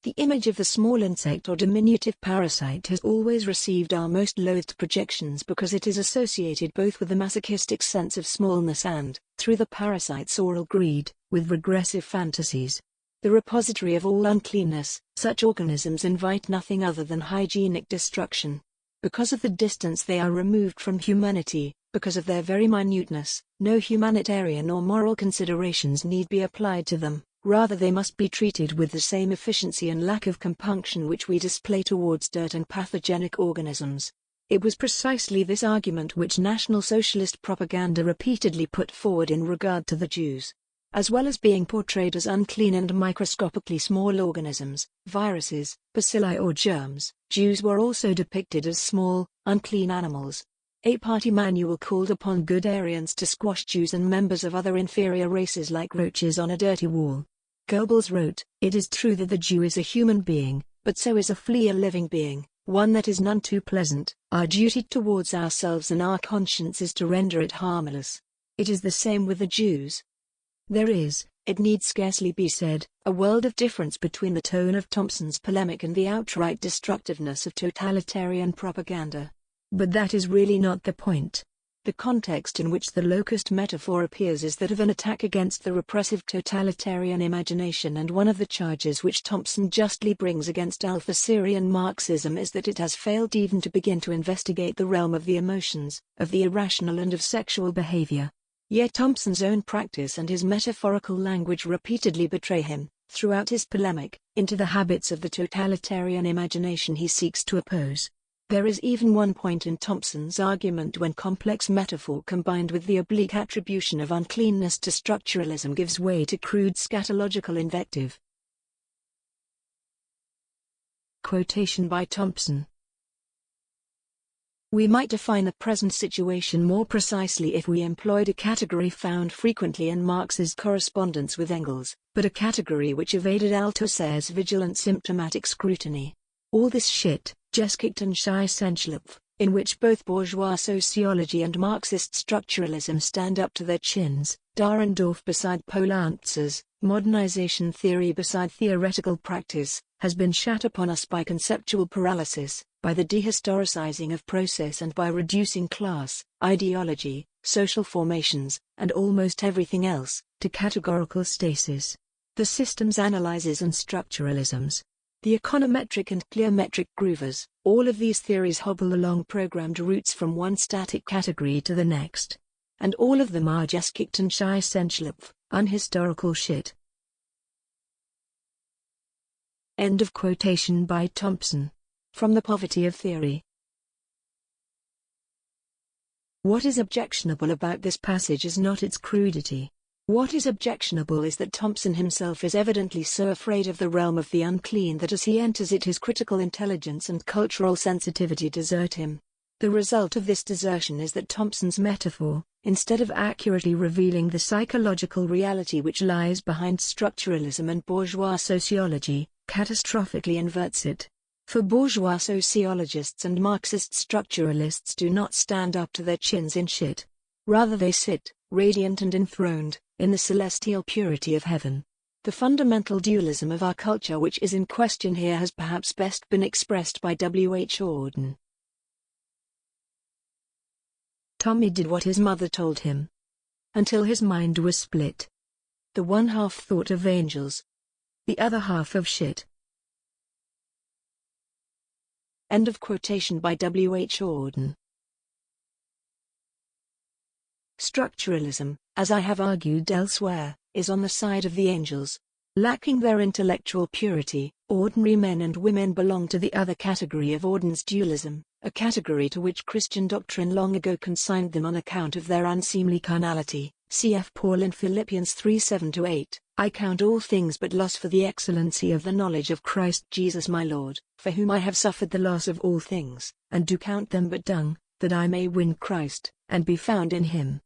The image of the small insect or diminutive parasite has always received our most loathed projections because it is associated both with the masochistic sense of smallness and, through the parasite's oral greed, with regressive fantasies. The repository of all uncleanness, such organisms invite nothing other than hygienic destruction. Because of the distance they are removed from humanity, because of their very minuteness, no humanitarian or moral considerations need be applied to them. Rather they must be treated with the same efficiency and lack of compunction which we display towards dirt and pathogenic organisms. It was precisely this argument which National Socialist propaganda repeatedly put forward in regard to the Jews. As well as being portrayed as unclean and microscopically small organisms, viruses, bacilli or germs, Jews were also depicted as small, unclean animals. A party manual called upon good Aryans to squash Jews and members of other inferior races like roaches on a dirty wall. Goebbels wrote, "It is true that the Jew is a human being, but so is a flea a living being, one that is none too pleasant. Our duty towards ourselves and our conscience is to render it harmless." It is the same with the Jews. There is, it need scarcely be said, a world of difference between the tone of Thompson's polemic and the outright destructiveness of totalitarian propaganda. But that is really not the point. The context in which the locust metaphor appears is that of an attack against the repressive totalitarian imagination, and one of the charges which Thompson justly brings against Althusserian Marxism is that it has failed even to begin to investigate the realm of the emotions, of the irrational and of sexual behavior. Yet Thompson's own practice and his metaphorical language repeatedly betray him, throughout his polemic, into the habits of the totalitarian imagination he seeks to oppose. There is even one point in Thompson's argument when complex metaphor combined with the oblique attribution of uncleanness to structuralism gives way to crude scatological invective. Quotation by Thompson. We might define the present situation more precisely if we employed a category found frequently in Marx's correspondence with Engels, but a category which evaded Althusser's vigilant symptomatic scrutiny. All this shit, Geschichtenschaffenschaft, in which both bourgeois sociology and Marxist structuralism stand up to their chins, Dahrendorf beside Polantzers, modernization theory beside theoretical practice, has been shat upon us by conceptual paralysis, by the dehistoricizing of process and by reducing class, ideology, social formations, and almost everything else, to categorical stasis. The systems analyses and structuralisms, the econometric and cleometric groovers, all of these theories hobble along programmed routes from one static category to the next. And all of them are Geschichtenschaffenschaft, unhistorical shit. End of quotation by Thompson. From The Poverty of Theory. What is objectionable about this passage is not its crudity. What is objectionable is that Thompson himself is evidently so afraid of the realm of the unclean that as he enters it his critical intelligence and cultural sensitivity desert him. The result of this desertion is that Thompson's metaphor, instead of accurately revealing the psychological reality which lies behind structuralism and bourgeois sociology, catastrophically inverts it. For bourgeois sociologists and Marxist structuralists do not stand up to their chins in shit. Rather they sit, radiant and enthroned, in the celestial purity of heaven. The fundamental dualism of our culture which is in question here has perhaps best been expressed by W.H. Auden. Tommy did what his mother told him, until his mind was split. The one half thought of angels, the other half of shit. End of quotation by W.H. Auden. Structuralism, as I have argued elsewhere, is on the side of the angels. Lacking their intellectual purity, ordinary men and women belong to the other category of Auden's dualism, a category to which Christian doctrine long ago consigned them on account of their unseemly carnality. Cf. Paul in Philippians 3:7-8, I count all things but loss for the excellency of the knowledge of Christ Jesus my Lord, for whom I have suffered the loss of all things, and do count them but dung, that I may win Christ, and be found in him.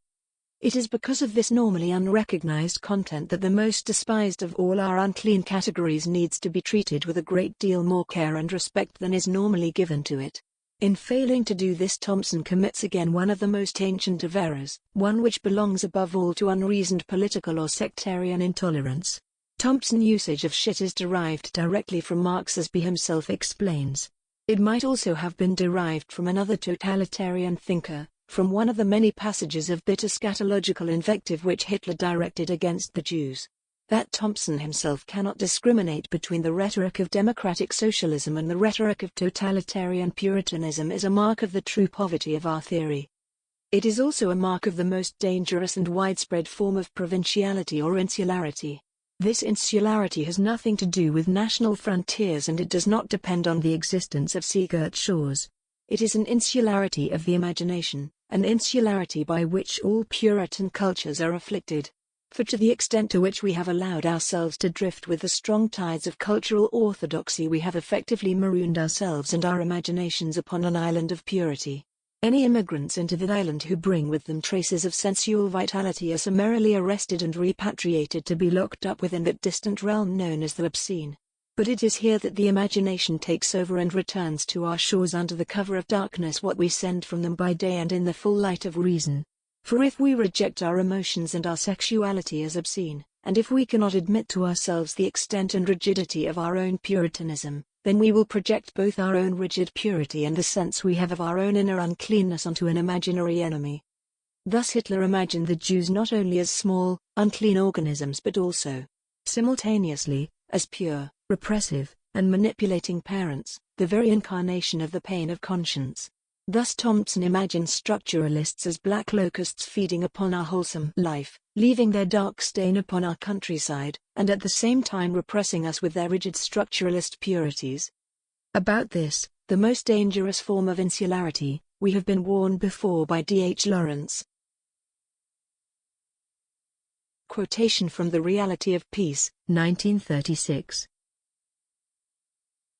It is because of this normally unrecognized content that the most despised of all our unclean categories needs to be treated with a great deal more care and respect than is normally given to it. In failing to do this, Thompson commits again one of the most ancient of errors, one which belongs above all to unreasoned political or sectarian intolerance. Thompson's usage of shit is derived directly from Marx, as B himself explains. It might also have been derived from another totalitarian thinker, from one of the many passages of bitter scatological invective which Hitler directed against the Jews. That Thompson himself cannot discriminate between the rhetoric of democratic socialism and the rhetoric of totalitarian Puritanism is a mark of the true poverty of our theory. It is also a mark of the most dangerous and widespread form of provinciality or insularity. This insularity has nothing to do with national frontiers, and it does not depend on the existence of sea-girt shores. It is an insularity of the imagination, an insularity by which all Puritan cultures are afflicted. For to the extent to which we have allowed ourselves to drift with the strong tides of cultural orthodoxy, we have effectively marooned ourselves and our imaginations upon an island of purity. Any immigrants into that island who bring with them traces of sensual vitality are summarily arrested and repatriated to be locked up within that distant realm known as the obscene. But it is here that the imagination takes over and returns to our shores under the cover of darkness what we send from them by day and in the full light of reason. For if we reject our emotions and our sexuality as obscene, and if we cannot admit to ourselves the extent and rigidity of our own Puritanism, then we will project both our own rigid purity and the sense we have of our own inner uncleanness onto an imaginary enemy. Thus Hitler imagined the Jews not only as small, unclean organisms but also, simultaneously, as pure, repressive, and manipulating parents, the very incarnation of the pain of conscience. Thus Thompson imagines structuralists as black locusts feeding upon our wholesome life, leaving their dark stain upon our countryside, and at the same time repressing us with their rigid structuralist purities. About this, the most dangerous form of insularity, we have been warned before by D.H. Lawrence. Quotation from The Reality of Peace, 1936.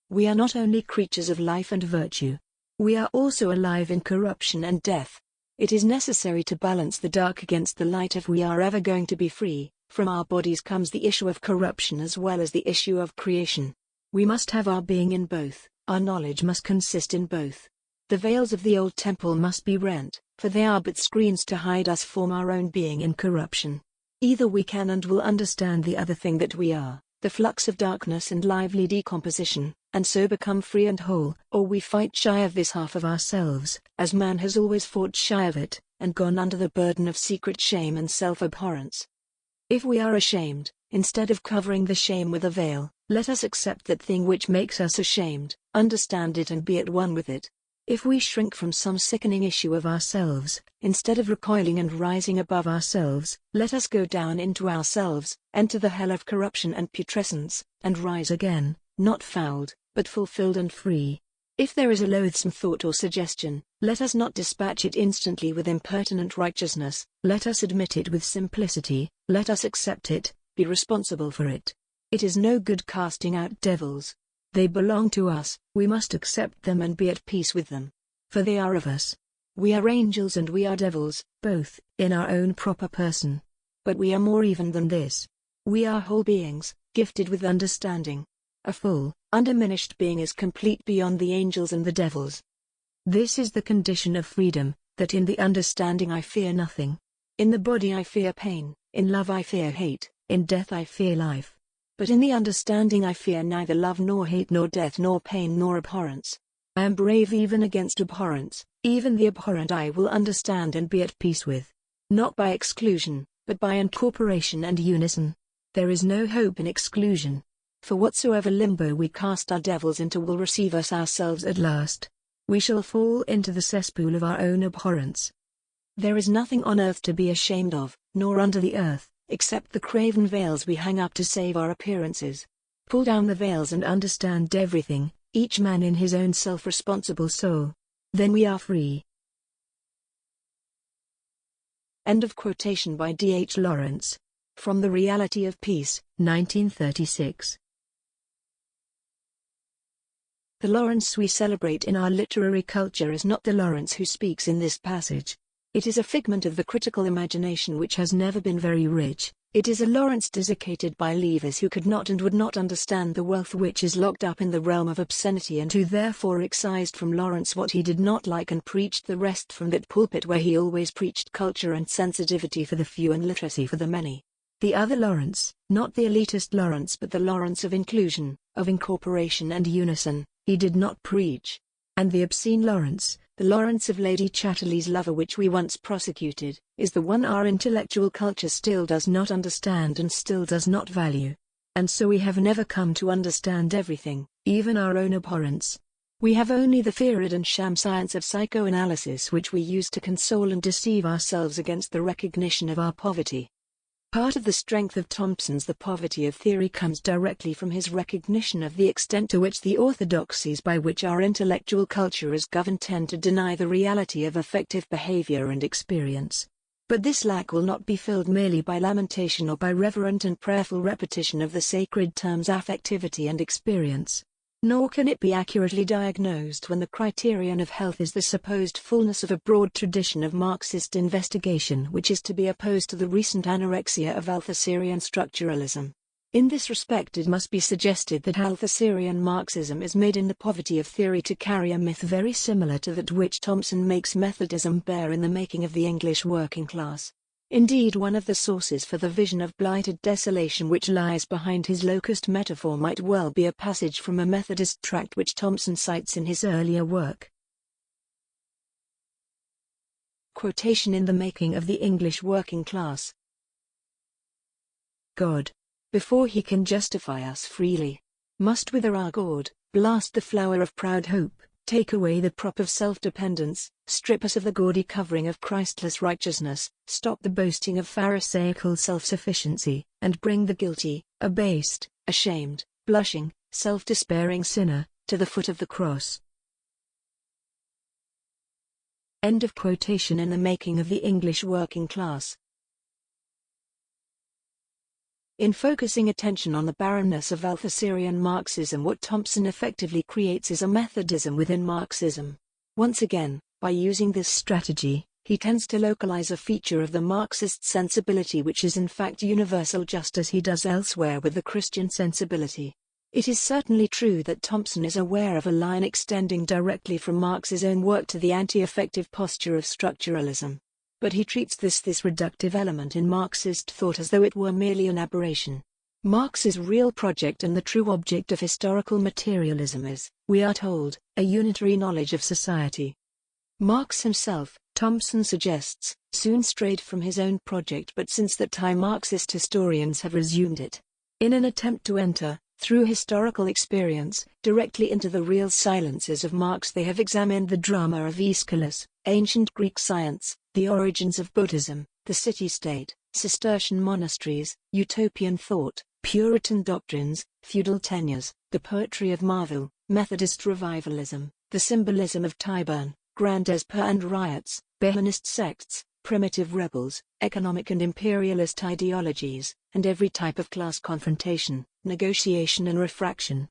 We are not only creatures of life and virtue. We are also alive in corruption and death. It is necessary to balance the dark against the light if we are ever going to be free. From our bodies comes the issue of corruption as well as the issue of creation. We must have our being in both, our knowledge must consist in both. The veils of the old temple must be rent, for they are but screens to hide us from our own being in corruption. Either we can and will understand the other thing that we are, the flux of darkness and lively decomposition, and so become free and whole, or we fight shy of this half of ourselves, as man has always fought shy of it, and gone under the burden of secret shame and self-abhorrence. If we are ashamed, instead of covering the shame with a veil, let us accept that thing which makes us ashamed, understand it and be at one with it. If we shrink from some sickening issue of ourselves, instead of recoiling and rising above ourselves, let us go down into ourselves, enter the hell of corruption and putrescence, and rise again, not fouled, but fulfilled and free. If there is a loathsome thought or suggestion, let us not dispatch it instantly with impertinent righteousness, let us admit it with simplicity, let us accept it, be responsible for it. It is no good casting out devils. They belong to us, we must accept them and be at peace with them. For they are of us. We are angels and we are devils, both, in our own proper person. But we are more even than this. We are whole beings, gifted with understanding. A full, undiminished being is complete beyond the angels and the devils. This is the condition of freedom, that in the understanding I fear nothing. In the body I fear pain, in love I fear hate, in death I fear life. But in the understanding I fear neither love nor hate nor death nor pain nor abhorrence. I am brave even against abhorrence, even the abhorrent I will understand and be at peace with. Not by exclusion, but by incorporation and unison. There is no hope in exclusion. For whatsoever limbo we cast our devils into will receive us ourselves at last. We shall fall into the cesspool of our own abhorrence. There is nothing on earth to be ashamed of, nor under the earth, except the craven veils we hang up to save our appearances. Pull down the veils and understand everything, each man in his own self-responsible soul. Then we are free. End of quotation by D.H. Lawrence. From The Reality of Peace, 1936. The Lawrence we celebrate in our literary culture is not the Lawrence who speaks in this passage. It is a figment of the critical imagination which has never been very rich. It is a Lawrence desiccated by leavers who could not and would not understand the wealth which is locked up in the realm of obscenity, and who therefore excised from Lawrence what he did not like and preached the rest from that pulpit where he always preached culture and sensitivity for the few and literacy for the many. The other Lawrence, not the elitist Lawrence but the Lawrence of inclusion, of incorporation and unison, he did not preach. And the obscene Lawrence, the Lawrence of Lady Chatterley's lover which we once prosecuted, is the one our intellectual culture still does not understand and still does not value. And so we have never come to understand everything, even our own abhorrence. We have only the feared and sham science of psychoanalysis which we use to console and deceive ourselves against the recognition of our poverty. Part of the strength of Thompson's The Poverty of Theory comes directly from his recognition of the extent to which the orthodoxies by which our intellectual culture is governed tend to deny the reality of affective behavior and experience. But this lack will not be filled merely by lamentation or by reverent and prayerful repetition of the sacred terms affectivity and experience. Nor can it be accurately diagnosed when the criterion of health is the supposed fullness of a broad tradition of Marxist investigation which is to be opposed to the recent anorexia of Althusserian structuralism. In this respect it must be suggested that Althusserian Marxism is made in The Poverty of Theory to carry a myth very similar to that which Thompson makes Methodism bear in the making of the English working class. Indeed, one of the sources for the vision of blighted desolation which lies behind his locust metaphor might well be a passage from a Methodist tract which Thompson cites in his earlier work. Quotation in The Making of the English Working Class. God, before he can justify us freely, must wither our gourd, blast the flower of proud hope, take away the prop of self-dependence, strip us of the gaudy covering of Christless righteousness, stop the boasting of pharisaical self-sufficiency, and bring the guilty, abased, ashamed, blushing, self-despairing sinner, to the foot of the cross. End of quotation in The Making of the English Working Class. In focusing attention on the barrenness of Althusserian Marxism, what Thompson effectively creates is a Methodism within Marxism. Once again, by using this strategy, he tends to localize a feature of the Marxist sensibility which is in fact universal, just as he does elsewhere with the Christian sensibility. It is certainly true that Thompson is aware of a line extending directly from Marx's own work to the anti-effective posture of structuralism. But he treats this reductive element in Marxist thought as though it were merely an aberration. Marx's real project and the true object of historical materialism is, we are told, a unitary knowledge of society. Marx himself, Thompson suggests, soon strayed from his own project, but since that time Marxist historians have resumed it. In an attempt to enter, through historical experience, directly into the real silences of Marx, they have examined the drama of Aeschylus, ancient Greek science, the origins of Buddhism, the city-state, Cistercian monasteries, utopian thought, Puritan doctrines, feudal tenures, the poetry of Marvell, Methodist revivalism, the symbolism of Tyburn, Grand Despots and riots, Behanist sects, primitive rebels, economic and imperialist ideologies, and every type of class confrontation, negotiation and refraction.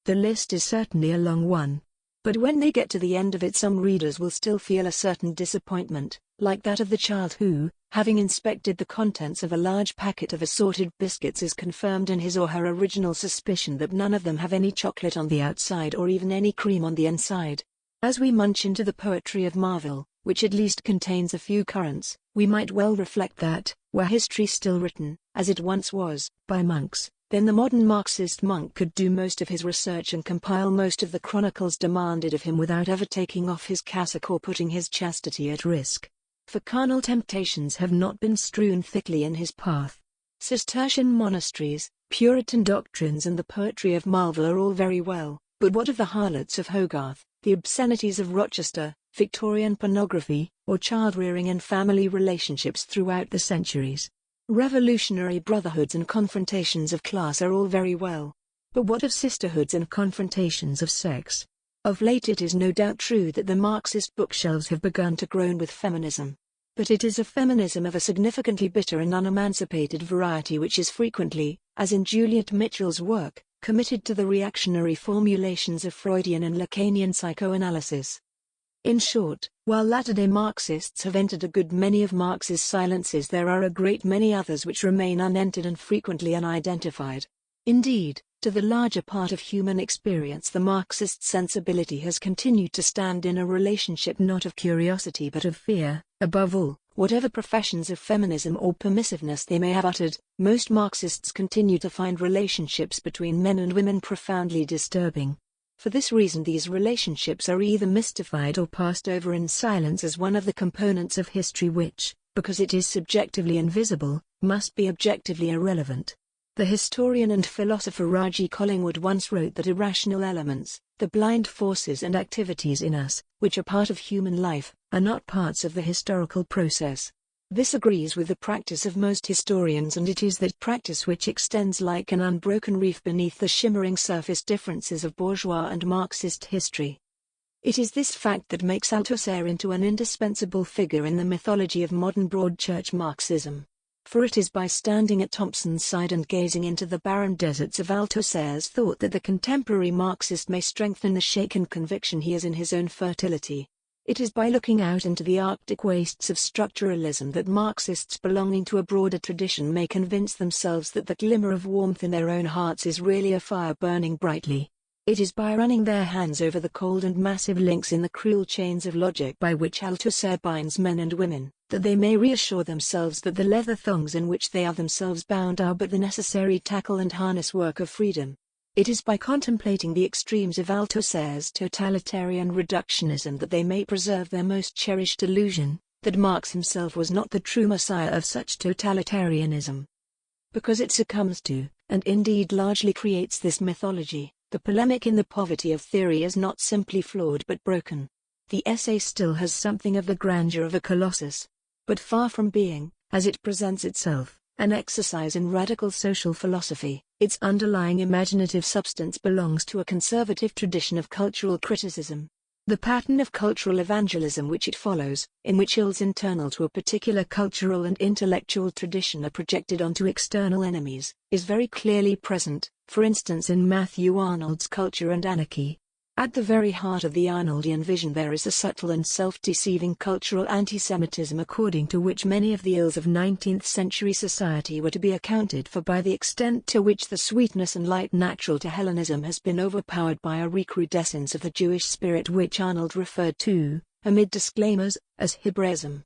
The list is certainly a long one. But when they get to the end of it, some readers will still feel a certain disappointment, like that of the child who, having inspected the contents of a large packet of assorted biscuits, is confirmed in his or her original suspicion that none of them have any chocolate on the outside or even any cream on the inside. As we munch into the poetry of Marvell, which at least contains a few currents, we might well reflect that, were history still written, as it once was, by monks, then the modern Marxist monk could do most of his research and compile most of the chronicles demanded of him without ever taking off his cassock or putting his chastity at risk. For carnal temptations have not been strewn thickly in his path. Cistercian monasteries, Puritan doctrines and the poetry of Marvel are all very well, but what of the harlots of Hogarth, the obscenities of Rochester, Victorian pornography, or child-rearing and family relationships throughout the centuries? Revolutionary brotherhoods and confrontations of class are all very well, but what of sisterhoods and confrontations of sex? Of late it is no doubt true that the Marxist bookshelves have begun to groan with feminism. But it is a feminism of a significantly bitter and unemancipated variety which is frequently, as in Juliet Mitchell's work, committed to the reactionary formulations of Freudian and Lacanian psychoanalysis. In short, while latter-day Marxists have entered a good many of Marx's silences, there are a great many others which remain unentered and frequently unidentified. Indeed, to the larger part of human experience the Marxist sensibility has continued to stand in a relationship not of curiosity but of fear. Above all, whatever professions of feminism or permissiveness they may have uttered, most Marxists continue to find relationships between men and women profoundly disturbing. For this reason these relationships are either mystified or passed over in silence as one of the components of history which, because it is subjectively invisible, must be objectively irrelevant. The historian and philosopher Raji Collingwood once wrote that irrational elements, the blind forces and activities in us, which are part of human life, are not parts of the historical process. This agrees with the practice of most historians, and it is that practice which extends like an unbroken reef beneath the shimmering surface differences of bourgeois and Marxist history. It is this fact that makes Althusser into an indispensable figure in the mythology of modern broad church Marxism. For it is by standing at Thompson's side and gazing into the barren deserts of Althusser's thought that the contemporary Marxist may strengthen the shaken conviction he has in his own fertility. It is by looking out into the Arctic wastes of structuralism that Marxists belonging to a broader tradition may convince themselves that the glimmer of warmth in their own hearts is really a fire burning brightly. It is by running their hands over the cold and massive links in the cruel chains of logic by which Althusser binds men and women, that they may reassure themselves that the leather thongs in which they are themselves bound are but the necessary tackle and harness work of freedom. It is by contemplating the extremes of Althusser's totalitarian reductionism that they may preserve their most cherished illusion, that Marx himself was not the true messiah of such totalitarianism. Because it succumbs to, and indeed largely creates this mythology, the polemic in the poverty of theory is not simply flawed but broken. The essay still has something of the grandeur of a colossus, but far from being, as it presents itself, an exercise in radical social philosophy, its underlying imaginative substance belongs to a conservative tradition of cultural criticism. The pattern of cultural evangelism which it follows, in which ills internal to a particular cultural and intellectual tradition are projected onto external enemies, is very clearly present, for instance in Matthew Arnold's Culture and Anarchy. At the very heart of the Arnoldian vision there is a subtle and self-deceiving cultural anti-Semitism according to which many of the ills of 19th-century society were to be accounted for by the extent to which the sweetness and light natural to Hellenism has been overpowered by a recrudescence of the Jewish spirit which Arnold referred to, amid disclaimers, as Hebraism.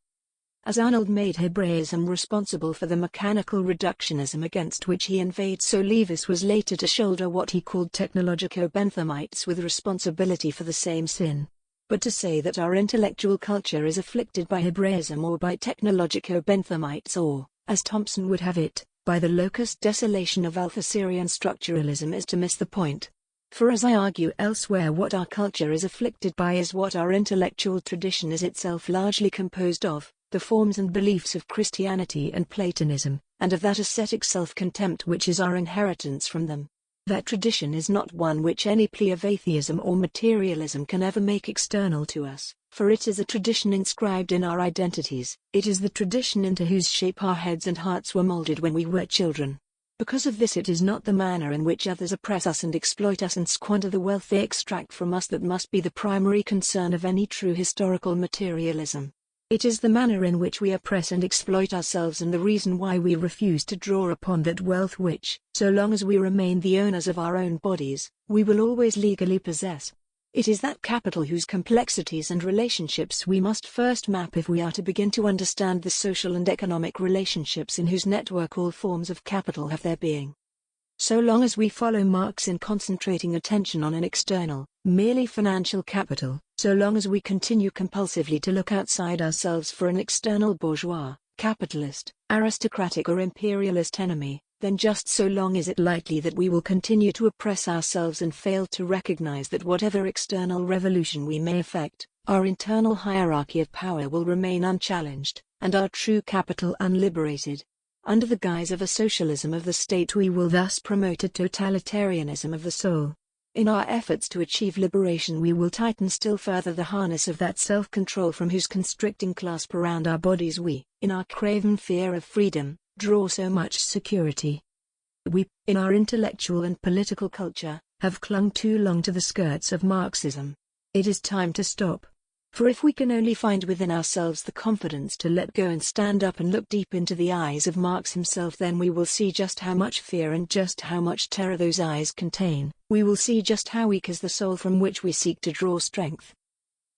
As Arnold made Hebraism responsible for the mechanical reductionism against which he inveighed, so Levis was later to shoulder what he called technologico-Benthamites with responsibility for the same sin. But to say that our intellectual culture is afflicted by Hebraism or by technologico-Benthamites or, as Thompson would have it, by the locust desolation of Althusserian structuralism is to miss the point. For as I argue elsewhere, what our culture is afflicted by is what our intellectual tradition is itself largely composed of, the forms and beliefs of Christianity and Platonism, and of that ascetic self-contempt which is our inheritance from them. That tradition is not one which any plea of atheism or materialism can ever make external to us, for it is a tradition inscribed in our identities. It is the tradition into whose shape our heads and hearts were molded when we were children. Because of this it is not the manner in which others oppress us and exploit us and squander the wealth they extract from us that must be the primary concern of any true historical materialism. It is the manner in which we oppress and exploit ourselves and the reason why we refuse to draw upon that wealth which, so long as we remain the owners of our own bodies, we will always legally possess. It is that capital whose complexities and relationships we must first map if we are to begin to understand the social and economic relationships in whose network all forms of capital have their being. So long as we follow Marx in concentrating attention on an external, merely financial capital, so long as we continue compulsively to look outside ourselves for an external bourgeois, capitalist, aristocratic or imperialist enemy, then just so long is it likely that we will continue to oppress ourselves and fail to recognize that whatever external revolution we may effect, our internal hierarchy of power will remain unchallenged, and our true capital unliberated. Under the guise of a socialism of the state we will thus promote a totalitarianism of the soul. In our efforts to achieve liberation we will tighten still further the harness of that self-control from whose constricting clasp around our bodies we, in our craven fear of freedom, draw so much security. We, in our intellectual and political culture, have clung too long to the skirts of Marxism. It is time to stop. For if we can only find within ourselves the confidence to let go and stand up and look deep into the eyes of Marx himself, then we will see just how much fear and just how much terror those eyes contain. We will see just how weak is the soul from which we seek to draw strength.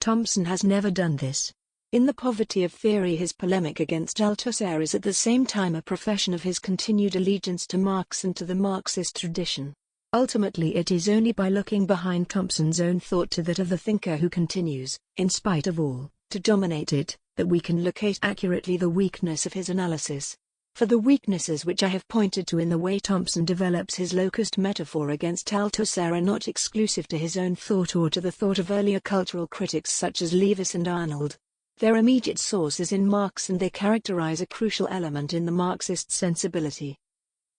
Thompson has never done this. In the poverty of theory his polemic against Althusser is at the same time a profession of his continued allegiance to Marx and to the Marxist tradition. Ultimately it is only by looking behind Thompson's own thought to that of the thinker who continues, in spite of all, to dominate it, that we can locate accurately the weakness of his analysis. For the weaknesses which I have pointed to in the way Thompson develops his locust metaphor against Althusser are not exclusive to his own thought or to the thought of earlier cultural critics such as Leavis and Arnold. Their immediate source is in Marx and they characterize a crucial element in the Marxist sensibility.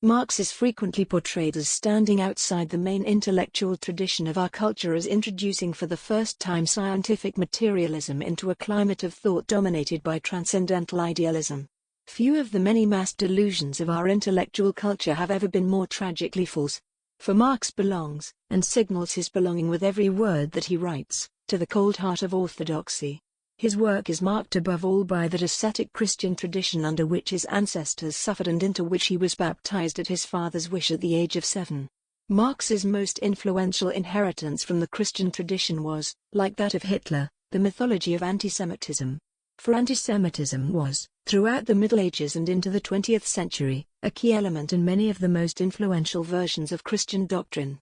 Marx is frequently portrayed as standing outside the main intellectual tradition of our culture, as introducing for the first time scientific materialism into a climate of thought dominated by transcendental idealism. Few of the many mass delusions of our intellectual culture have ever been more tragically false. For Marx belongs, and signals his belonging with every word that he writes, to the cold heart of orthodoxy. His work is marked above all by that ascetic Christian tradition under which his ancestors suffered and into which he was baptized at his father's wish at the age of 7. Marx's most influential inheritance from the Christian tradition was, like that of Hitler, the mythology of anti-Semitism. For anti-Semitism was, throughout the Middle Ages and into the 20th century, a key element in many of the most influential versions of Christian doctrine.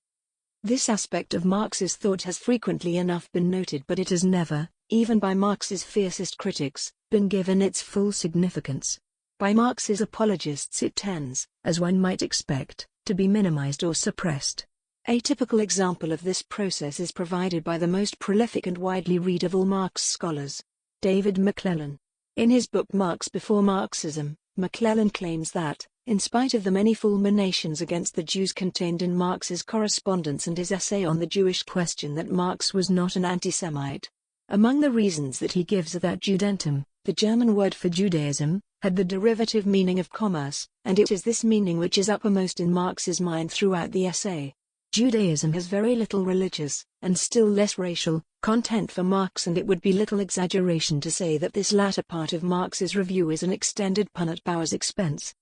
This aspect of Marx's thought has frequently enough been noted, but it has never, even by Marx's fiercest critics, been given its full significance. By Marx's apologists it tends, as one might expect, to be minimized or suppressed. A typical example of this process is provided by the most prolific and widely read of all Marx scholars, David McClellan. In his book Marx Before Marxism, McClellan claims that, in spite of the many fulminations against the Jews contained in Marx's correspondence and his essay on the Jewish question, that Marx was not an anti-Semite. Among the reasons that he gives are that Judentum, the German word for Judaism, had the derivative meaning of commerce, and it is this meaning which is uppermost in Marx's mind throughout the essay. Judaism has very little religious, and still less racial, content for Marx, and it would be little exaggeration to say that this latter part of Marx's review is an extended pun at Bauer's expense.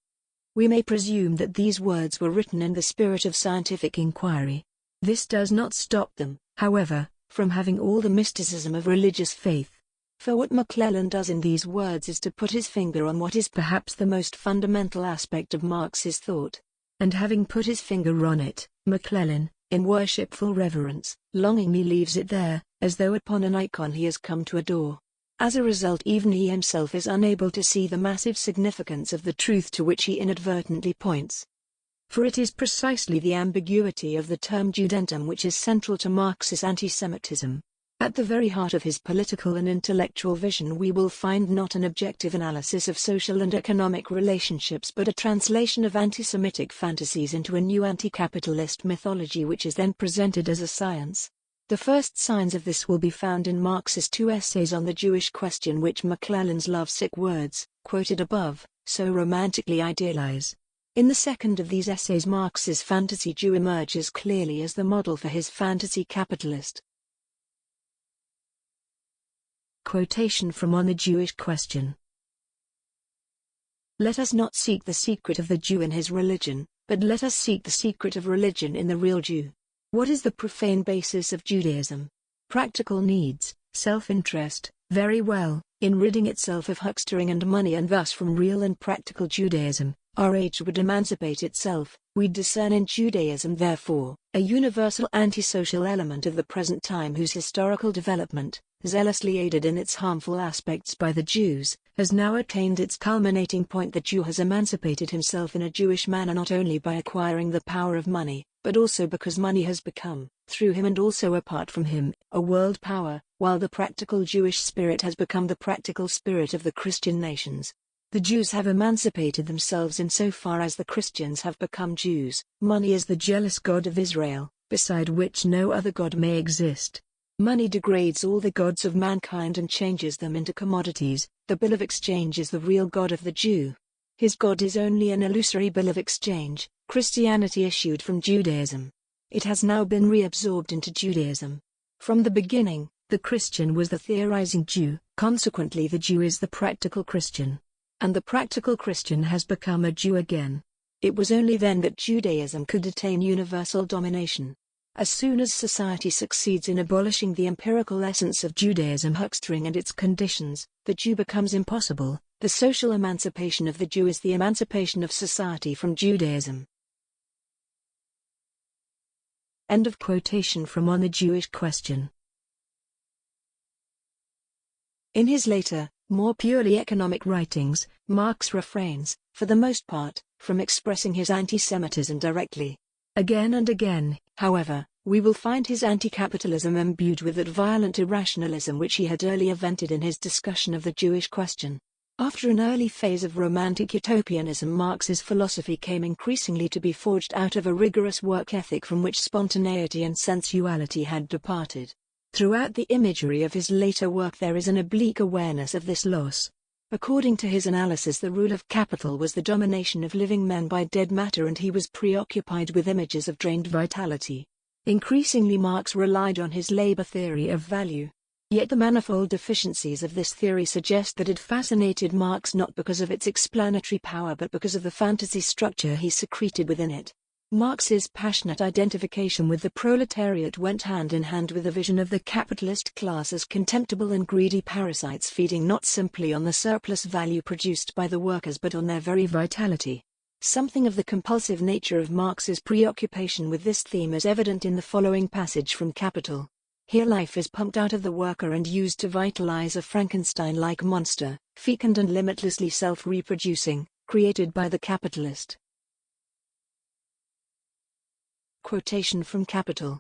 We may presume that these words were written in the spirit of scientific inquiry. This does not stop them, however, from having all the mysticism of religious faith. For what McClellan does in these words is to put his finger on what is perhaps the most fundamental aspect of Marx's thought. And having put his finger on it, McClellan, in worshipful reverence, longingly leaves it there, as though upon an icon he has come to adore. As a result, even he himself is unable to see the massive significance of the truth to which he inadvertently points. For it is precisely the ambiguity of the term Judentum which is central to Marx's anti-Semitism. At the very heart of his political and intellectual vision we will find not an objective analysis of social and economic relationships, but a translation of anti-Semitic fantasies into a new anti-capitalist mythology which is then presented as a science. The first signs of this will be found in Marx's two essays on the Jewish question, which McClellan's lovesick words, quoted above, so romantically idealize. In the second of these essays Marx's fantasy Jew emerges clearly as the model for his fantasy capitalist. Quotation from On the Jewish Question. Let us not seek the secret of the Jew in his religion, but let us seek the secret of religion in the real Jew. What is the profane basis of Judaism? Practical needs, self-interest, very well, in ridding itself of huckstering and money and thus from real and practical Judaism, Our age would emancipate itself. We discern in Judaism, therefore, a universal antisocial element of the present time whose historical development, zealously aided in its harmful aspects by the Jews, has now attained its culminating point. The Jew has emancipated himself in a Jewish manner not only by acquiring the power of money, but also because money has become, through him and also apart from him, a world power, while the practical Jewish spirit has become the practical spirit of the Christian nations. The Jews have emancipated themselves insofar as the Christians have become Jews. Money is the jealous god of Israel, beside which no other god may exist. Money degrades all the gods of mankind and changes them into commodities. The bill of exchange is the real god of the Jew. His god is only an illusory bill of exchange. Christianity issued from Judaism. It has now been reabsorbed into Judaism. From the beginning, the Christian was the theorizing Jew, consequently the Jew is the practical Christian. And the practical Christian has become a Jew again. It was only then that Judaism could attain universal domination. As soon as society succeeds in abolishing the empirical essence of Judaism huckstering and its conditions, the Jew becomes impossible. The social emancipation of the Jew is the emancipation of society from Judaism. End of quotation from On the Jewish Question. In his later, more purely economic writings, Marx refrains, for the most part, from expressing his anti-Semitism directly. Again and again, however, we will find his anti-capitalism imbued with that violent irrationalism which he had earlier vented in his discussion of the Jewish question. After an early phase of romantic utopianism, Marx's philosophy came increasingly to be forged out of a rigorous work ethic from which spontaneity and sensuality had departed. Throughout the imagery of his later work there is an oblique awareness of this loss. According to his analysis, the rule of capital was the domination of living men by dead matter, and he was preoccupied with images of drained vitality. Increasingly Marx relied on his labor theory of value. Yet the manifold deficiencies of this theory suggest that it fascinated Marx not because of its explanatory power but because of the fantasy structure he secreted within it. Marx's passionate identification with the proletariat went hand in hand with a vision of the capitalist class as contemptible and greedy parasites feeding not simply on the surplus value produced by the workers but on their very vitality. Something of the compulsive nature of Marx's preoccupation with this theme is evident in the following passage from Capital. Here life is pumped out of the worker and used to vitalize a Frankenstein-like monster, fecund and limitlessly self-reproducing, created by the capitalist. Quotation from Capital.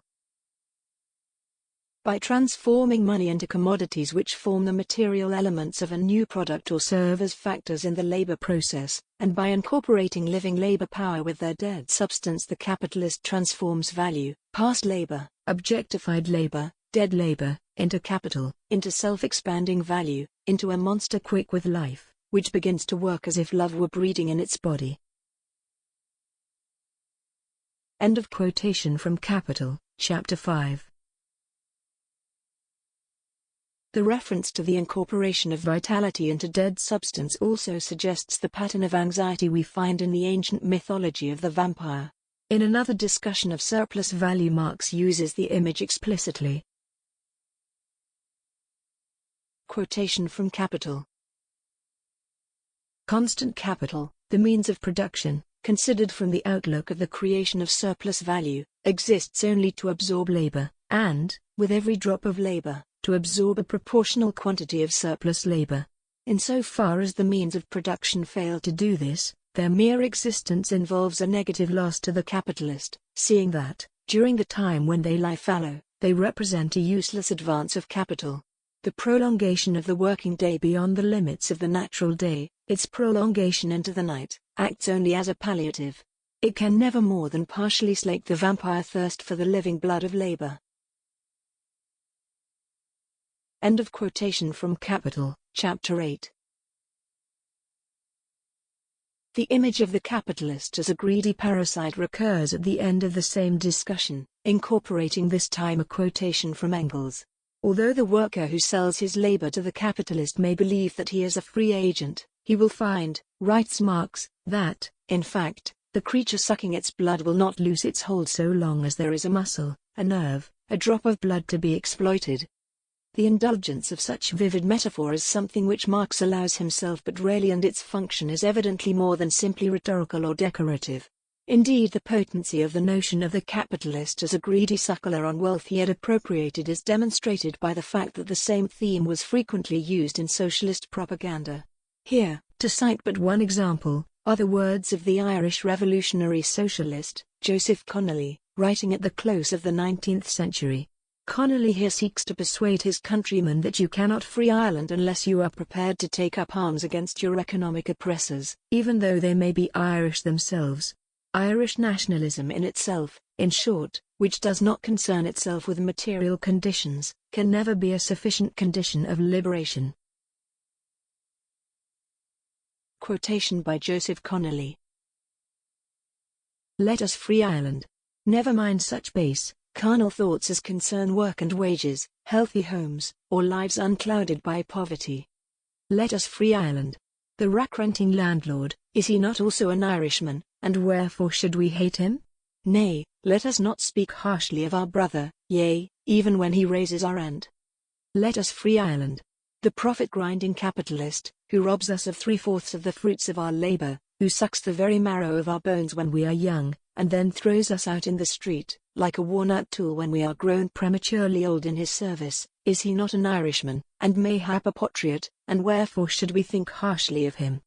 By transforming money into commodities which form the material elements of a new product or serve as factors in the labor process, and by incorporating living labor power with their dead substance, the capitalist transforms value, past labor, objectified labor, dead labor, into capital, into self-expanding value, into a monster quick with life, which begins to work as if love were breeding in its body. End of quotation from Capital, Chapter 5. The reference to the incorporation of vitality into dead substance also suggests the pattern of anxiety we find in the ancient mythology of the vampire. In another discussion of surplus value, Marx uses the image explicitly. Quotation from Capital. Constant capital, the means of production, considered from the outlook of the creation of surplus value, exists only to absorb labor, and, with every drop of labor, to absorb a proportional quantity of surplus labor. Insofar as the means of production fail to do this, their mere existence involves a negative loss to the capitalist, seeing that, during the time when they lie fallow, they represent a useless advance of capital. The prolongation of the working day beyond the limits of the natural day, its prolongation into the night, acts only as a palliative. It can never more than partially slake the vampire thirst for the living blood of labor. End of quotation from Capital, Chapter 8. The image of the capitalist as a greedy parasite recurs at the end of the same discussion, incorporating this time a quotation from Engels. Although the worker who sells his labor to the capitalist may believe that he is a free agent, he will find, writes Marx, that, in fact, the creature sucking its blood will not loose its hold so long as there is a muscle, a nerve, a drop of blood to be exploited. The indulgence of such vivid metaphor is something which Marx allows himself but rarely, and its function is evidently more than simply rhetorical or decorative. Indeed, the potency of the notion of the capitalist as a greedy suckler on wealth he had appropriated is demonstrated by the fact that the same theme was frequently used in socialist propaganda. Here, to cite but one example, are the words of the Irish revolutionary socialist, Joseph Connolly, writing at the close of the 19th century. Connolly here seeks to persuade his countrymen that you cannot free Ireland unless you are prepared to take up arms against your economic oppressors, even though they may be Irish themselves. Irish nationalism in itself, in short, which does not concern itself with material conditions, can never be a sufficient condition of liberation. Quotation by Joseph Connolly. Let us free Ireland. Never mind such base, carnal thoughts as concern work and wages, healthy homes, or lives unclouded by poverty. Let us free Ireland. The rack-renting landlord, is he not also an Irishman, and wherefore should we hate him? Nay, let us not speak harshly of our brother, yea, even when he raises our rent. Let us free Ireland. The profit-grinding capitalist, who robs us of 3/4 of the fruits of our labor, who sucks the very marrow of our bones when we are young, and then throws us out in the street, like a worn-out tool when we are grown prematurely old in his service, is he not an Irishman, and mayhap a patriot, and wherefore should we think harshly of him?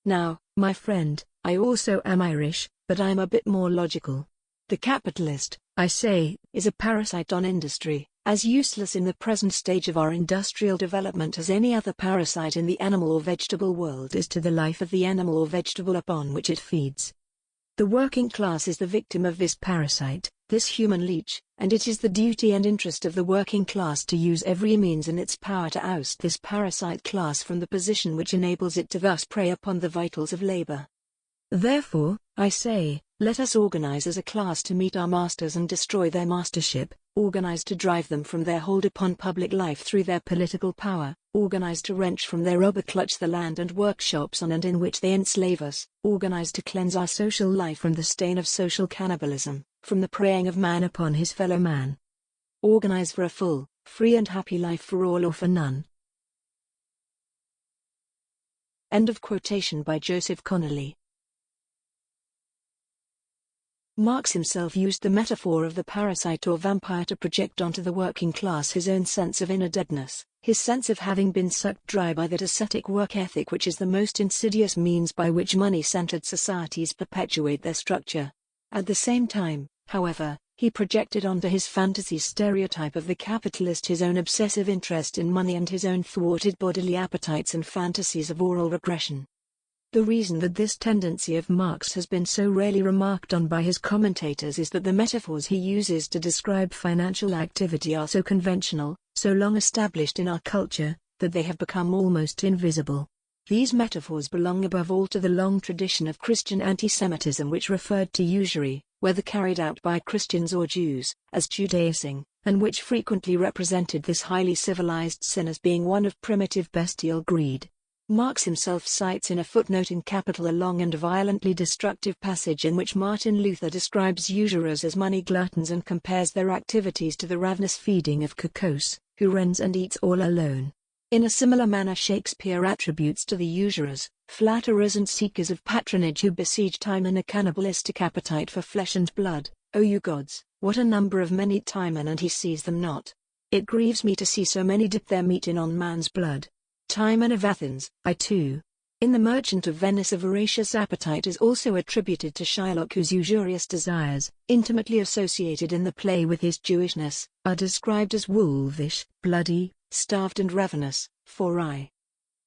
Now, my friend, I also am Irish, but I am a bit more logical. The capitalist, I say, is a parasite on industry, as useless in the present stage of our industrial development as any other parasite in the animal or vegetable world is to the life of the animal or vegetable upon which it feeds. The working class is the victim of this parasite, this human leech, and it is the duty and interest of the working class to use every means in its power to oust this parasite class from the position which enables it to thus prey upon the vitals of labor. Therefore, I say, let us organize as a class to meet our masters and destroy their mastership, organize to drive them from their hold upon public life through their political power, organize to wrench from their rubber clutch the land and workshops on and in which they enslave us, organize to cleanse our social life from the stain of social cannibalism, from the preying of man upon his fellow man. Organize for a full, free and happy life for all or for none. End of quotation by Joseph Connolly. Marx himself used the metaphor of the parasite or vampire to project onto the working class his own sense of inner deadness, his sense of having been sucked dry by that ascetic work ethic which is the most insidious means by which money-centered societies perpetuate their structure. At the same time, however, he projected onto his fantasies stereotype of the capitalist his own obsessive interest in money and his own thwarted bodily appetites and fantasies of oral regression. The reason that this tendency of Marx has been so rarely remarked on by his commentators is that the metaphors he uses to describe financial activity are so conventional, so long established in our culture, that they have become almost invisible. These metaphors belong above all to the long tradition of Christian anti-Semitism which referred to usury, whether carried out by Christians or Jews, as Judaizing, and which frequently represented this highly civilized sin as being one of primitive bestial greed. Marx himself cites in a footnote in Capital a long and violently destructive passage in which Martin Luther describes usurers as money gluttons and compares their activities to the ravenous feeding of Cacos, who rends and eats all alone. In a similar manner Shakespeare attributes to the usurers, flatterers and seekers of patronage who besiege Timon a cannibalistic appetite for flesh and blood. O you gods, what a number of men eat Timon and he sees them not. It grieves me to see so many dip their meat in on man's blood. Timon of Athens, I too. In The Merchant of Venice a voracious appetite is also attributed to Shylock whose usurious desires, intimately associated in the play with his Jewishness, are described as wolvish, bloody, starved and ravenous, for I.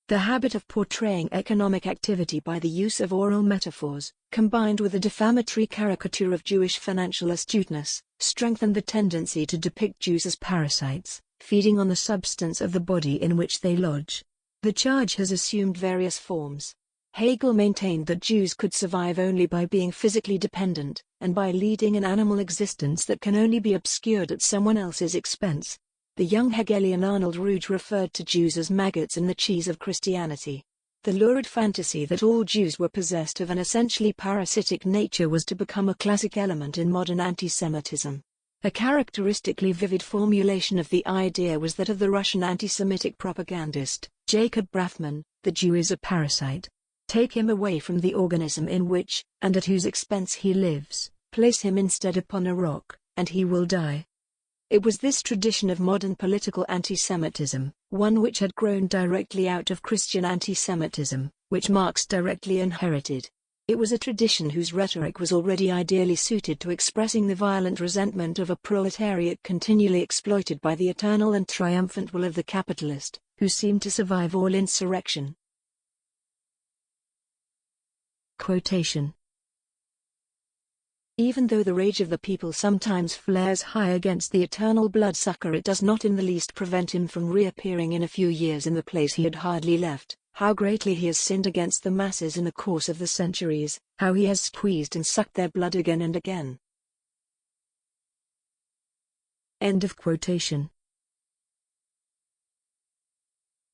The habit of portraying economic activity by the use of oral metaphors, combined with a defamatory caricature of Jewish financial astuteness, strengthened the tendency to depict Jews as parasites, feeding on the substance of the body in which they lodge. The charge has assumed various forms. Hegel maintained that Jews could survive only by being physically dependent, and by leading an animal existence that can only be obscured at someone else's expense. The young Hegelian Arnold Ruge referred to Jews as maggots in the cheese of Christianity. The lurid fantasy that all Jews were possessed of an essentially parasitic nature was to become a classic element in modern anti-Semitism. A characteristically vivid formulation of the idea was that of the Russian anti-Semitic propagandist, Jacob Braffman: "The Jew is a parasite. Take him away from the organism in which, and at whose expense he lives, place him instead upon a rock, and he will die." It was this tradition of modern political anti-Semitism, one which had grown directly out of Christian anti-Semitism, which Marx directly inherited. It was a tradition whose rhetoric was already ideally suited to expressing the violent resentment of a proletariat continually exploited by the eternal and triumphant will of the capitalist, who seemed to survive all insurrection. Quotation. Even though the rage of the people sometimes flares high against the eternal bloodsucker, it does not in the least prevent him from reappearing in a few years in the place he had hardly left. How greatly he has sinned against the masses in the course of the centuries, how he has squeezed and sucked their blood again and again. End of quotation.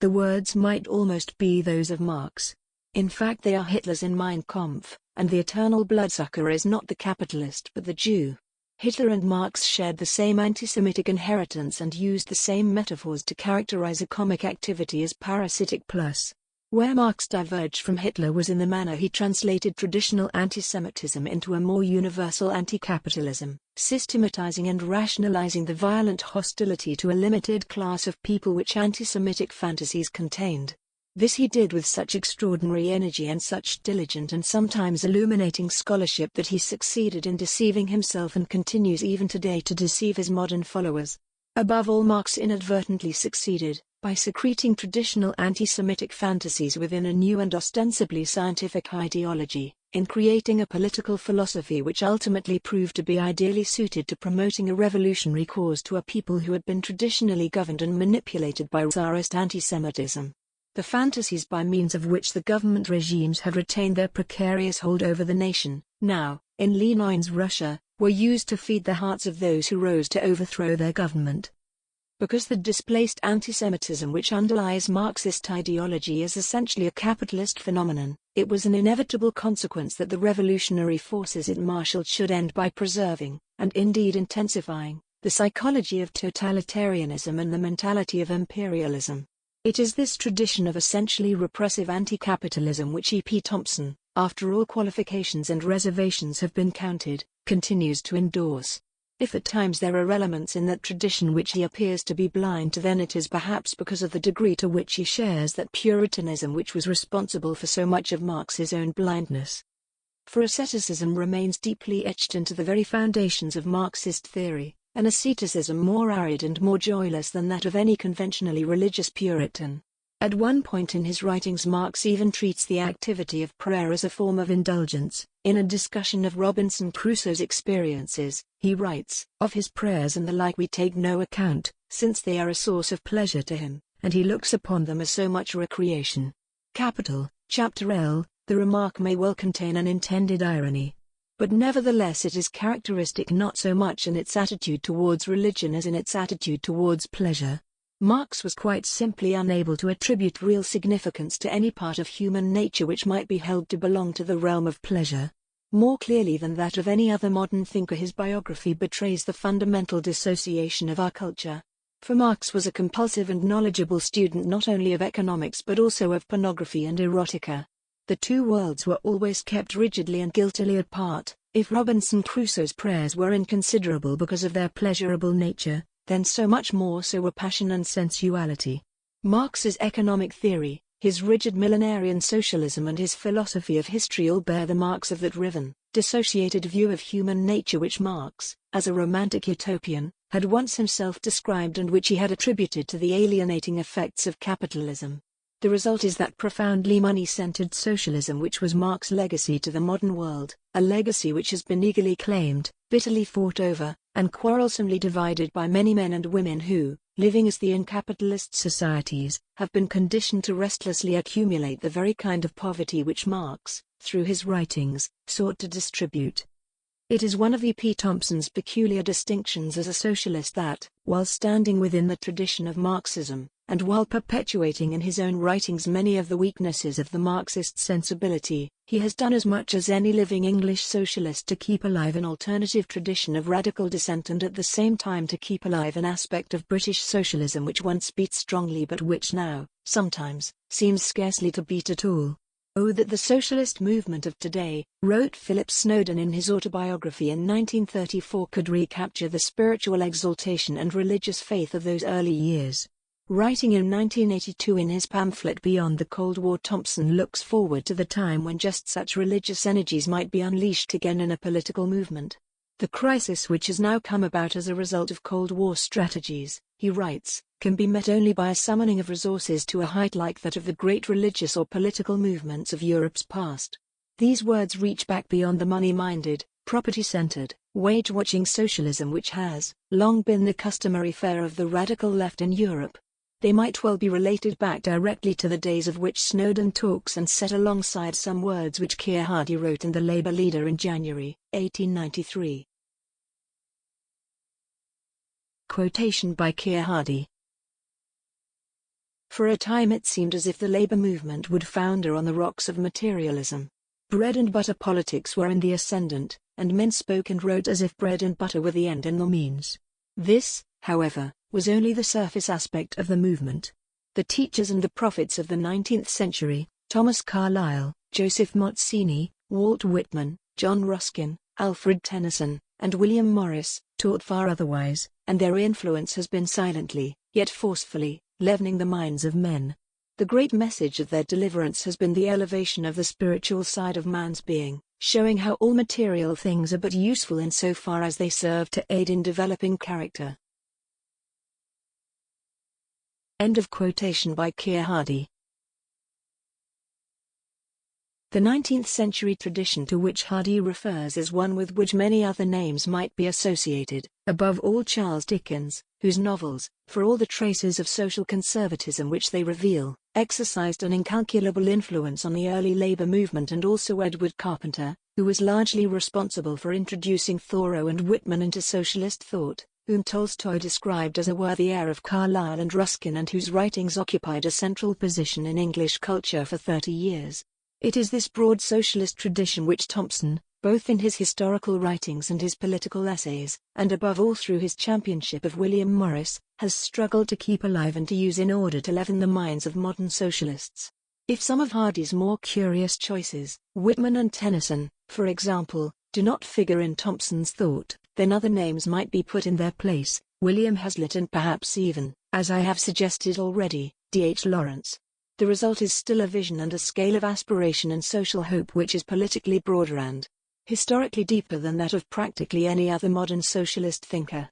The words might almost be those of Marx. In fact, they are Hitler's in Mein Kampf, and the eternal bloodsucker is not the capitalist but the Jew. Hitler and Marx shared the same anti-Semitic inheritance and used the same metaphors to characterize a comic activity as parasitic plus. Where Marx diverged from Hitler was in the manner he translated traditional anti-Semitism into a more universal anti-capitalism, systematizing and rationalizing the violent hostility to a limited class of people which anti-Semitic fantasies contained. This he did with such extraordinary energy and such diligent and sometimes illuminating scholarship that he succeeded in deceiving himself and continues even today to deceive his modern followers. Above all, Marx inadvertently succeeded, by secreting traditional anti-Semitic fantasies within a new and ostensibly scientific ideology, in creating a political philosophy which ultimately proved to be ideally suited to promoting a revolutionary cause to a people who had been traditionally governed and manipulated by Tsarist anti-Semitism. The fantasies by means of which the government regimes have retained their precarious hold over the nation, now, in Lenin's Russia, were used to feed the hearts of those who rose to overthrow their government. Because the displaced anti-Semitism which underlies Marxist ideology is essentially a capitalist phenomenon, it was an inevitable consequence that the revolutionary forces it marshaled should end by preserving, and indeed intensifying, the psychology of totalitarianism and the mentality of imperialism. It is this tradition of essentially repressive anti-capitalism which E.P. Thompson, after all qualifications and reservations have been counted, continues to endorse. If at times there are elements in that tradition which he appears to be blind to, then it is perhaps because of the degree to which he shares that Puritanism which was responsible for so much of Marx's own blindness. For asceticism remains deeply etched into the very foundations of Marxist theory, an asceticism more arid and more joyless than that of any conventionally religious Puritan. At one point in his writings, Marx even treats the activity of prayer as a form of indulgence. In a discussion of Robinson Crusoe's experiences, he writes, "Of his prayers and the like we take no account, since they are a source of pleasure to him, and he looks upon them as so much recreation." Capital, Chapter L. The remark may well contain an intended irony. But nevertheless it is characteristic not so much in its attitude towards religion as in its attitude towards pleasure. Marx was quite simply unable to attribute real significance to any part of human nature which might be held to belong to the realm of pleasure. More clearly than that of any other modern thinker, his biography betrays the fundamental dissociation of our culture. For Marx was a compulsive and knowledgeable student not only of economics but also of pornography and erotica. The two worlds were always kept rigidly and guiltily apart. If Robinson Crusoe's prayers were inconsiderable because of their pleasurable nature, then so much more so were passion and sensuality. Marx's economic theory, his rigid millenarian socialism and his philosophy of history all bear the marks of that riven, dissociated view of human nature which Marx, as a romantic utopian, had once himself described and which he had attributed to the alienating effects of capitalism. The result is that profoundly money-centered socialism which was Marx's legacy to the modern world, a legacy which has been eagerly claimed, bitterly fought over, and quarrelsomely divided by many men and women who, living as in capitalist societies, have been conditioned to restlessly accumulate the very kind of poverty which Marx, through his writings, sought to distribute. It is one of E.P. Thompson's peculiar distinctions as a socialist that, while standing within the tradition of Marxism, and while perpetuating in his own writings many of the weaknesses of the Marxist sensibility, He has done as much as any living English socialist to keep alive an alternative tradition of radical dissent and at the same time to keep alive an aspect of British socialism which once beat strongly but which now, sometimes, seems scarcely to beat at all. "Oh, that the socialist movement of today," wrote Philip Snowden in his autobiography in 1934, "could recapture the spiritual exaltation and religious faith of those early years." Writing in 1982 in his pamphlet Beyond the Cold War, Thompson looks forward to the time when just such religious energies might be unleashed again in a political movement. "The crisis which has now come about as a result of Cold War strategies," he writes, "can be met only by a summoning of resources to a height like that of the great religious or political movements of Europe's past." These words reach back beyond the money-minded, property-centered, wage-watching socialism which has long been the customary fare of the radical left in Europe. They might well be related back directly to the days of which Snowden talks and set alongside some words which Keir Hardie wrote in The Labour Leader in January, 1893. Quotation by Keir Hardie. "For a time it seemed as if the Labour movement would founder on the rocks of materialism. Bread and butter politics were in the ascendant, and men spoke and wrote as if bread and butter were the end and the means. This, however, was only the surface aspect of the movement. The teachers and the prophets of the 19th century, Thomas Carlyle, Joseph Mazzini, Walt Whitman, John Ruskin, Alfred Tennyson, and William Morris, taught far otherwise, and their influence has been silently, yet forcefully, leavening the minds of men. The great message of their deliverance has been the elevation of the spiritual side of man's being, showing how all material things are but useful in so far as they serve to aid in developing character." End of quotation by Keir Hardie. The 19th century tradition to which Hardie refers is one with which many other names might be associated, above all Charles Dickens, whose novels, for all the traces of social conservatism which they reveal, exercised an incalculable influence on the early labor movement, and also Edward Carpenter, who was largely responsible for introducing Thoreau and Whitman into socialist thought, whom Tolstoy described as a worthy heir of Carlyle and Ruskin and whose writings occupied a central position in English culture for 30 years. It is this broad socialist tradition which Thompson, both in his historical writings and his political essays, and above all through his championship of William Morris, has struggled to keep alive and to use in order to leaven the minds of modern socialists. If some of Hardie's more curious choices, Whitman and Tennyson, for example, do not figure in Thompson's thought, then other names might be put in their place, William Hazlitt and perhaps even, as I have suggested already, D.H. Lawrence. The result is still a vision and a scale of aspiration and social hope which is politically broader and historically deeper than that of practically any other modern socialist thinker.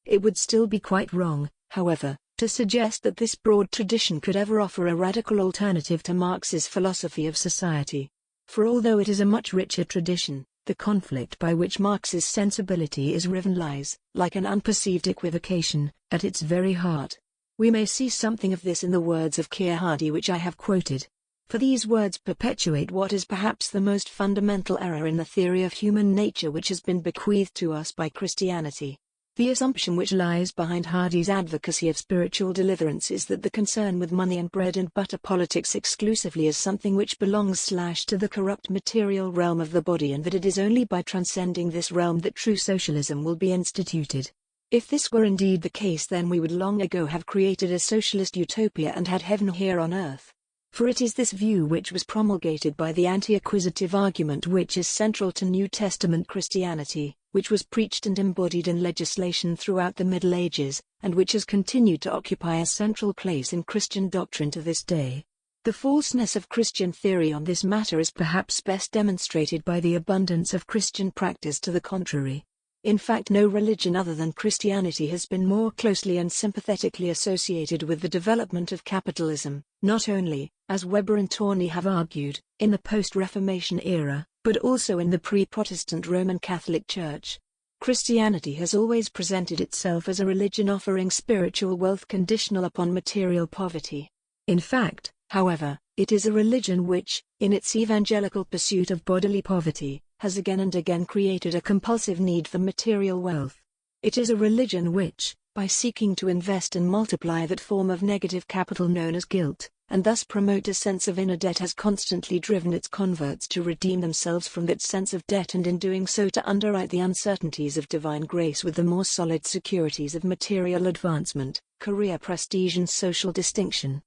It would still be quite wrong, however, to suggest that this broad tradition could ever offer a radical alternative to Marx's philosophy of society. For although it is a much richer tradition, the conflict by which Marx's sensibility is riven lies, like an unperceived equivocation, at its very heart. We may see something of this in the words of Keir Hardie which I have quoted. For these words perpetuate what is perhaps the most fundamental error in the theory of human nature which has been bequeathed to us by Christianity. The assumption which lies behind Hardie's advocacy of spiritual deliverance is that the concern with money and bread and butter politics exclusively is something which belongs to the corrupt material realm of the body, and that it is only by transcending this realm that true socialism will be instituted. If this were indeed the case, then we would long ago have created a socialist utopia and had heaven here on earth. For it is this view which was promulgated by the anti-acquisitive argument which is central to New Testament Christianity, which was preached and embodied in legislation throughout the Middle Ages, and which has continued to occupy a central place in Christian doctrine to this day. The falseness of Christian theory on this matter is perhaps best demonstrated by the abundance of Christian practice to the contrary. In fact, no religion other than Christianity has been more closely and sympathetically associated with the development of capitalism, not only, as Weber and Tawney have argued, in the post-Reformation era, but also in the pre-Protestant Roman Catholic Church. Christianity has always presented itself as a religion offering spiritual wealth conditional upon material poverty. In fact, however, it is a religion which, in its evangelical pursuit of bodily poverty, has again and again created a compulsive need for material wealth. It is a religion which, by seeking to invest and multiply that form of negative capital known as guilt, and thus promote a sense of inner debt, has constantly driven its converts to redeem themselves from that sense of debt, and in doing so to underwrite the uncertainties of divine grace with the more solid securities of material advancement, career prestige and social distinction.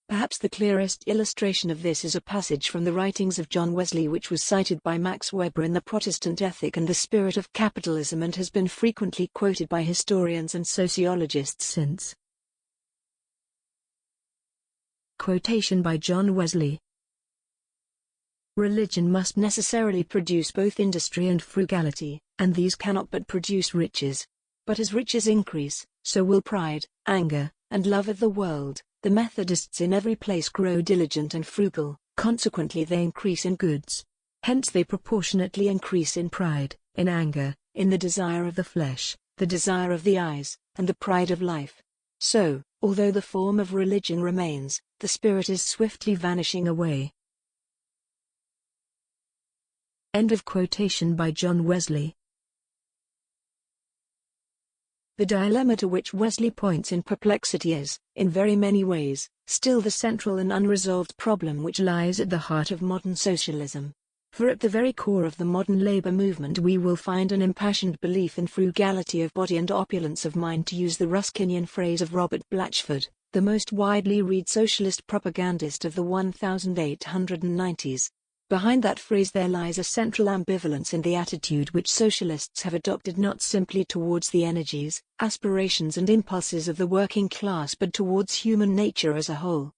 Perhaps the clearest illustration of this is a passage from the writings of John Wesley which was cited by Max Weber in The Protestant Ethic and the Spirit of Capitalism and has been frequently quoted by historians and sociologists since. Quotation by John Wesley. Religion must necessarily produce both industry and frugality, and these cannot but produce riches. But as riches increase, so will pride, anger, and love of the world. The Methodists in every place grow diligent and frugal, consequently they increase in goods. Hence they proportionately increase in pride, in anger, in the desire of the flesh, the desire of the eyes, and the pride of life. So, although the form of religion remains, the spirit is swiftly vanishing away. End of quotation by John Wesley. The dilemma to which Wesley points in Perplexity is, in very many ways, still the central and unresolved problem which lies at the heart of modern socialism. For at the very core of the modern labor movement we will find an impassioned belief in frugality of body and opulence of mind, to use the Ruskinian phrase of Robert Blatchford, the most widely read socialist propagandist of the 1890s. Behind that phrase there lies a central ambivalence in the attitude which socialists have adopted, not simply towards the energies, aspirations and impulses of the working class but towards human nature as a whole.